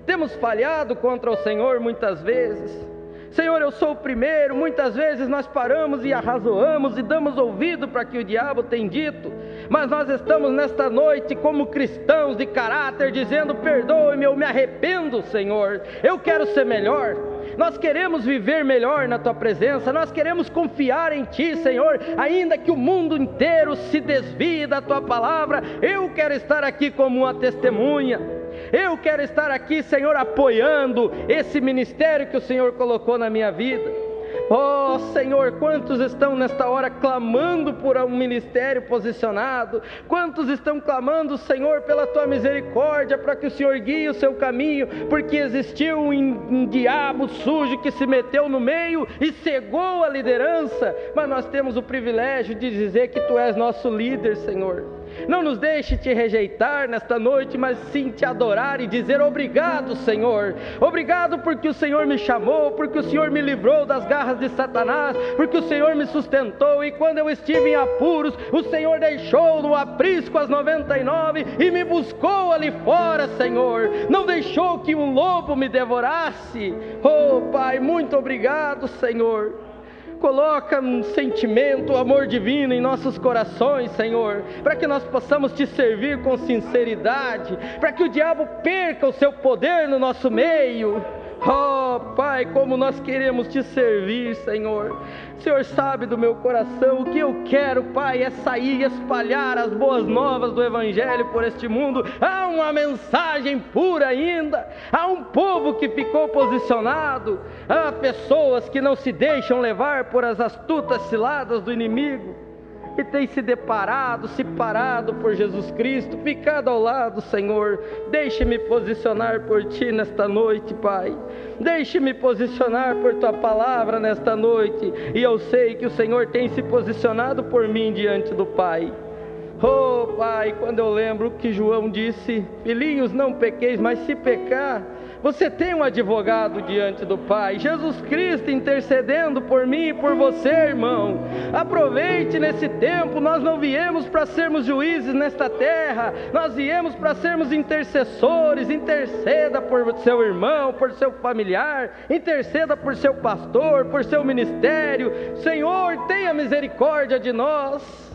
Temos falhado contra o Senhor muitas vezes. Senhor, eu sou o primeiro, muitas vezes nós paramos e arrazoamos e damos ouvido para que o diabo tem dito, mas nós estamos nesta noite como cristãos de caráter, dizendo: perdoe-me, eu me arrependo, Senhor, eu quero ser melhor. Nós queremos viver melhor na Tua presença, nós queremos confiar em Ti, Senhor, ainda que o mundo inteiro se desvie da Tua palavra, eu quero estar aqui como uma testemunha. Eu quero estar aqui, Senhor, apoiando esse ministério que o Senhor colocou na minha vida. Oh Senhor, quantos estão nesta hora clamando por um ministério posicionado? Quantos estão clamando, Senhor, pela Tua misericórdia, para que o Senhor guie o seu caminho, porque existiu um diabo sujo que se meteu no meio e cegou a liderança, mas nós temos o privilégio de dizer que Tu és nosso líder, Senhor. Não nos deixe Te rejeitar nesta noite, mas sim Te adorar e dizer: obrigado, Senhor, obrigado porque o Senhor me chamou, porque o Senhor me livrou das garras de Satanás, porque o Senhor me sustentou, e quando eu estive em apuros, o Senhor deixou no aprisco as 99 e me buscou ali fora, Senhor, não deixou que um lobo me devorasse. Oh Pai, muito obrigado, Senhor. Coloca um sentimento, um amor divino em nossos corações, Senhor, para que nós possamos Te servir com sinceridade, para que o diabo perca o seu poder no nosso meio. Oh Pai, como nós queremos Te servir, Senhor. O Senhor sabe do meu coração, o que eu quero, Pai, é sair e espalhar as boas novas do Evangelho por este mundo. Há uma mensagem pura ainda, há um povo que ficou posicionado, há pessoas que não se deixam levar por as astutas ciladas do inimigo, e tem se deparado, se parado por Jesus Cristo, ficado ao lado, Senhor. Deixe-me posicionar por Ti nesta noite, Pai. Deixe-me posicionar por Tua palavra nesta noite, e eu sei que o Senhor tem se posicionado por mim diante do Pai. Oh Pai, quando eu lembro que João disse: filhinhos, não pequeis, mas se pecar, você tem um advogado diante do Pai, Jesus Cristo intercedendo por mim e por você, irmão. Aproveite nesse tempo. Nós não viemos para sermos juízes nesta terra, nós viemos para sermos intercessores. Interceda por seu irmão, por seu familiar, interceda por seu pastor, por seu ministério. Senhor, tenha misericórdia de nós.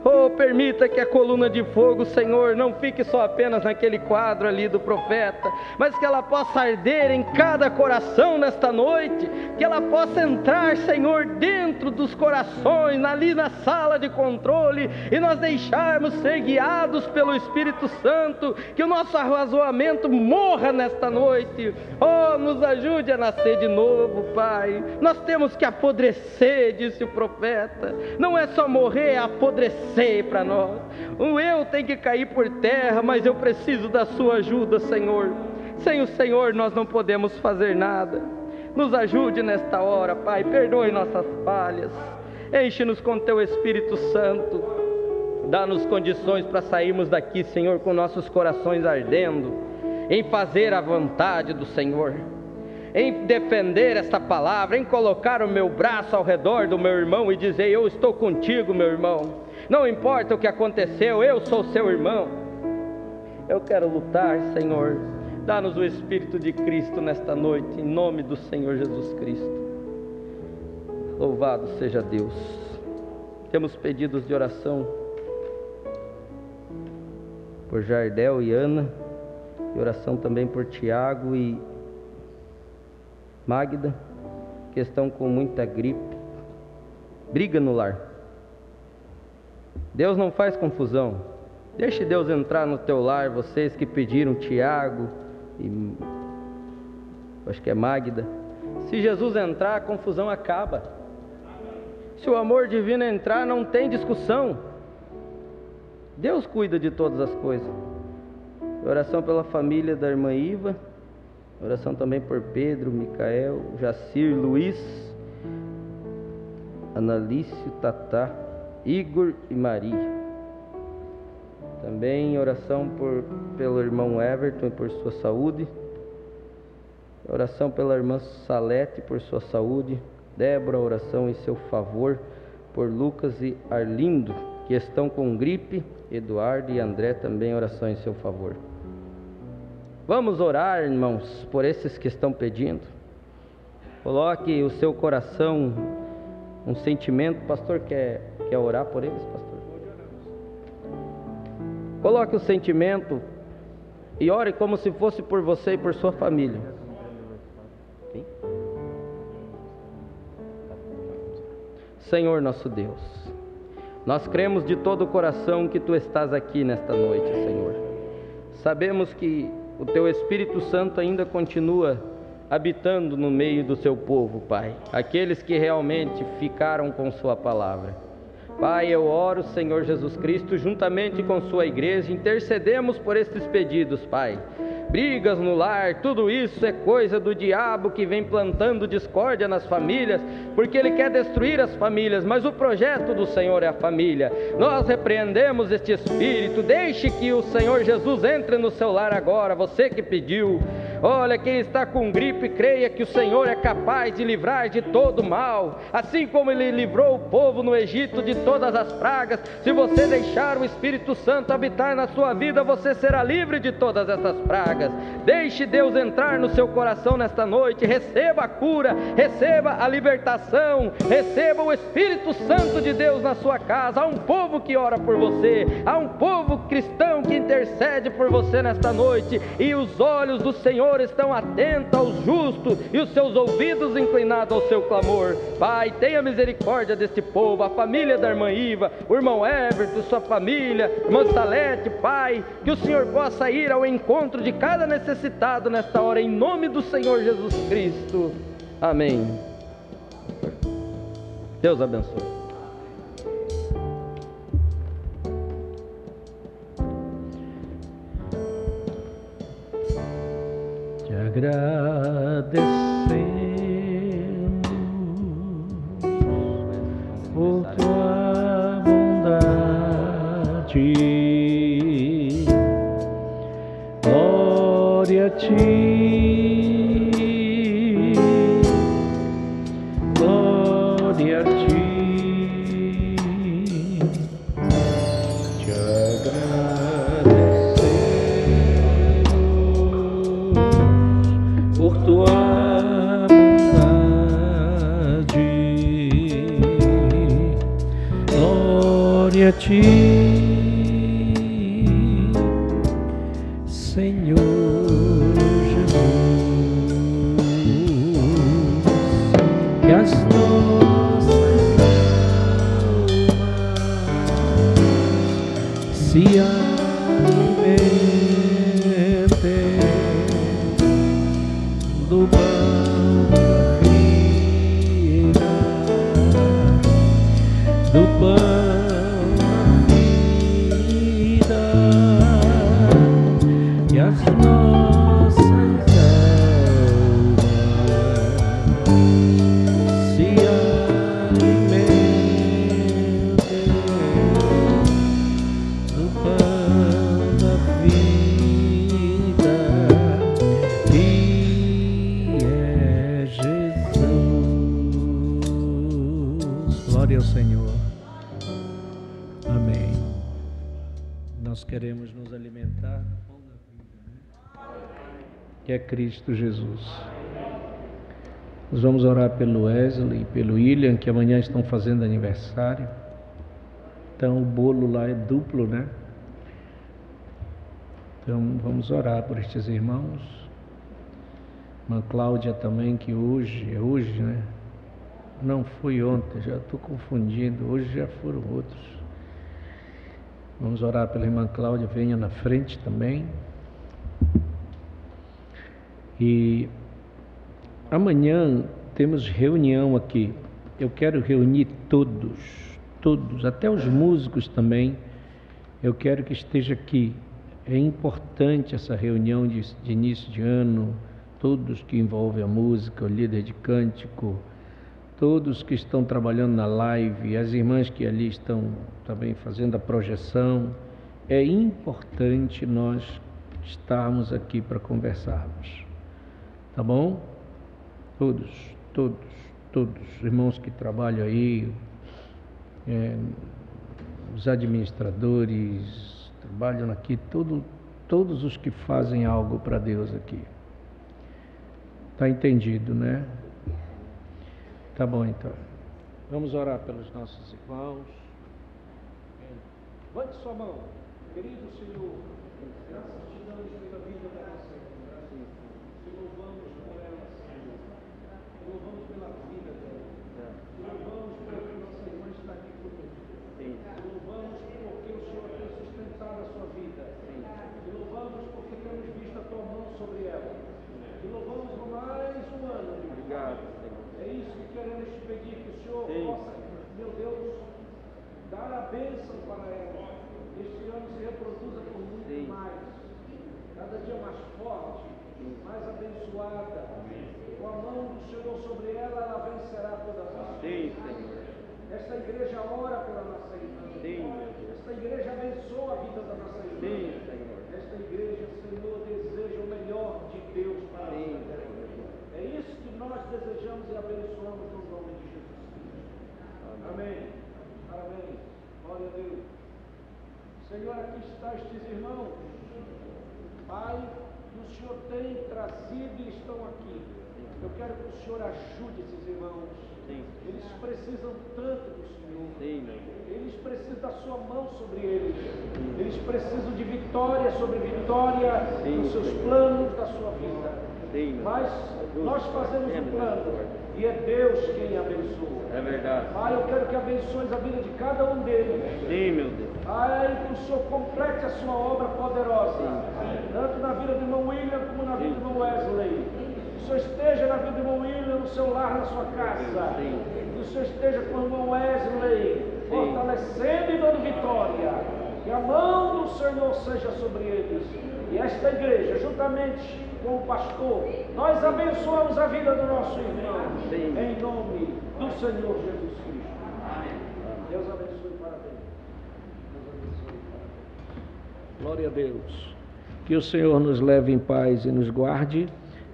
Oh, permita que a coluna de fogo, Senhor, não fique só apenas naquele quadro ali do profeta, mas que ela possa arder em cada coração nesta noite, que ela possa entrar, Senhor, dentro dos corações, ali na sala de controle, e nós deixarmos ser guiados pelo Espírito Santo, que o nosso arrazoamento morra nesta noite. Oh, nos ajude a nascer de novo, Pai. Nós temos que apodrecer, disse o profeta. Não é só morrer, é apodrecer para nós. O eu tem que cair por terra, mas eu preciso da sua ajuda, Senhor. Sem o Senhor nós não podemos fazer nada. Nos ajude nesta hora, Pai. Perdoe nossas falhas. Enche-nos com teu Espírito Santo. Dá-nos condições para sairmos daqui, Senhor, com nossos corações ardendo em fazer a vontade do Senhor, em defender esta palavra, em colocar o meu braço ao redor do meu irmão e dizer: eu estou contigo, meu irmão. Não importa o que aconteceu, eu sou seu irmão. Eu quero lutar, Senhor. Dá-nos o Espírito de Cristo nesta noite, em nome do Senhor Jesus Cristo. Louvado seja Deus. Temos pedidos de oração por Jardel e Ana, e oração também por Tiago e Magda, que estão com muita gripe, briga no lar. Deus não faz confusão. Deixe Deus entrar no teu lar. Vocês que pediram, Tiago e acho que é Magda, se Jesus entrar, a confusão acaba. Se o amor divino entrar, não tem discussão. Deus cuida de todas as coisas. Oração pela família da irmã Iva, oração também por Pedro, Micael, Jacir, Luiz, Analício, Tatá, Igor e Maria. Também oração pelo irmão Everton e por sua saúde. Oração pela irmã Salete por sua saúde. Débora, oração em seu favor por Lucas e Arlindo, que estão com gripe. Eduardo e André também, oração em seu favor. Vamos orar, irmãos, por esses que estão pedindo. Coloque o seu coração, um sentimento. Pastor, quer orar por eles, pastor? Coloque o sentimento e ore como se fosse por você e por sua família. Okay? Senhor nosso Deus, nós cremos de todo o coração que Tu estás aqui nesta noite, Senhor. Sabemos que o Teu Espírito Santo ainda continua habitando no meio do Seu povo, Pai. Aqueles que realmente ficaram com Sua palavra. Pai, eu oro, Senhor Jesus Cristo, juntamente com Sua igreja, intercedemos por estes pedidos, Pai. Brigas no lar, tudo isso é coisa do diabo que vem plantando discórdia nas famílias, porque ele quer destruir as famílias, mas o projeto do Senhor é a família. Nós repreendemos este espírito. Deixe que o Senhor Jesus entre no seu lar agora, você que pediu. Olha, quem está com gripe, creia que o Senhor é capaz de livrar de todo mal, assim como Ele livrou o povo no Egito de todas as pragas. Se você deixar o Espírito Santo habitar na sua vida, você será livre de todas essas pragas. Deixe Deus entrar no seu coração nesta noite. Receba a cura, receba a libertação, receba o Espírito Santo de Deus na sua casa. Há um povo que ora por você, há um povo cristão que intercede por você nesta noite, e os olhos do Senhor estão atentos aos justos e os seus ouvidos inclinados ao seu clamor. Pai, tenha misericórdia deste povo, a família da irmã Iva, o irmão Everton, sua família, irmã Salete. Pai, que o Senhor possa ir ao encontro de cada necessitado nesta hora, em nome do Senhor Jesus Cristo. Amém. Deus abençoe. Agradecemos por tua bondade, glória a ti, glória a ti, te agradecemos por tua bondade, glória a ti, Senhor Jesus, que as nossas almas se alimentem do pão da vida, do pão e as nossas almas se alimentem do pão da vida, que é Jesus. Glória ao Senhor. Amém. Nós queremos nos alimentar do pão da vida, que é Cristo Jesus. Nós vamos orar pelo Wesley e pelo William, que amanhã estão fazendo aniversário. Então o bolo lá é duplo, né? Então vamos orar por estes irmãos. Irmã Cláudia também, que hoje, né? Não foi ontem, já estou confundindo, hoje já foram outros. Vamos orar pela irmã Cláudia, venha na frente também. E amanhã temos reunião aqui. Eu quero reunir todos, até os músicos também. Eu quero que esteja aqui. É importante essa reunião de início de ano, todos que envolvem a música, o líder de cântico, todos que estão trabalhando na live, as irmãs que ali estão também fazendo a projeção. É importante nós estarmos aqui para conversarmos, tá bom? Todos, irmãos que trabalham aí, os administradores, trabalham aqui, todos os que fazem algo para Deus aqui. Tá entendido, né? Tá bom, então. Vamos orar pelos nossos irmãos. Levante sua mão. Querido Senhor, graças te damos pela vida da nossa irmã. Te louvamos por ela, Senhor. Te louvamos pela vida dela. Te louvamos porque nossa irmã está aqui conosco. Te louvamos porque o Senhor tem sustentado a sua vida. Te louvamos porque temos visto a tua mão sobre ela. Te louvamos por mais um ano. Obrigado, Senhor. É isso que queremos te pedir, que o Senhor possa, meu Deus, dar a bênção para ela. Este ano se reproduza por muito mais, cada dia mais forte, mais abençoada. Com a mão do Senhor sobre ela, ela vencerá todas as coisas. Esta igreja ora pela nossa irmã. Esta igreja abençoa a vida da nossa irmã. Esta igreja, Senhor, deseja o melhor de Deus para ela. É isso que nós desejamos e abençoamos no nome de Jesus Cristo. Amém. Parabéns. Glória a Deus. Senhor, aqui está estes irmãos. Pai, que o Senhor tem trazido e estão aqui. Eu quero que o Senhor ajude esses irmãos. Eles precisam tanto do Senhor. Eles precisam da sua mão sobre eles. Eles precisam de vitória sobre vitória nos seus planos da sua vida. Mas nós fazemos um plano e é Deus quem abençoa. É verdade. Pai, eu quero que abençoes a vida de cada um deles. Sim, meu Deus. Pai, que o Senhor complete a sua obra poderosa, tanto na vida do irmão William como na vida do irmão Wesley. Que o Senhor esteja na vida do irmão William, no seu lar, na sua casa. Que o Senhor esteja com o irmão Wesley, fortalecendo e dando vitória. Que a mão do Senhor seja sobre eles. E esta igreja, juntamente com o pastor, nós abençoamos a vida do nosso irmão. Em nome do Senhor Jesus Cristo. Deus abençoe e parabéns. Glória a Deus. Que o Senhor nos leve em paz e nos guarde.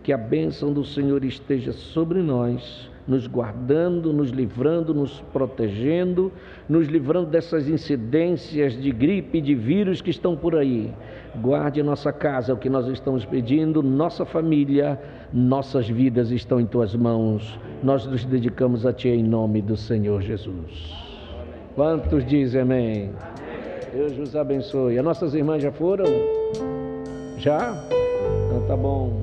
Que a bênção do Senhor esteja sobre nós, nos guardando, nos livrando, nos protegendo, nos livrando dessas incidências de gripe e de vírus que estão por aí. Guarde nossa casa, é o que nós estamos pedindo, nossa família, nossas vidas estão em tuas mãos. Nós nos dedicamos a ti em nome do Senhor Jesus. Quantos dizem amém? Deus vos abençoe. As nossas irmãs já foram? Já? Então tá bom.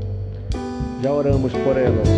Já oramos por elas.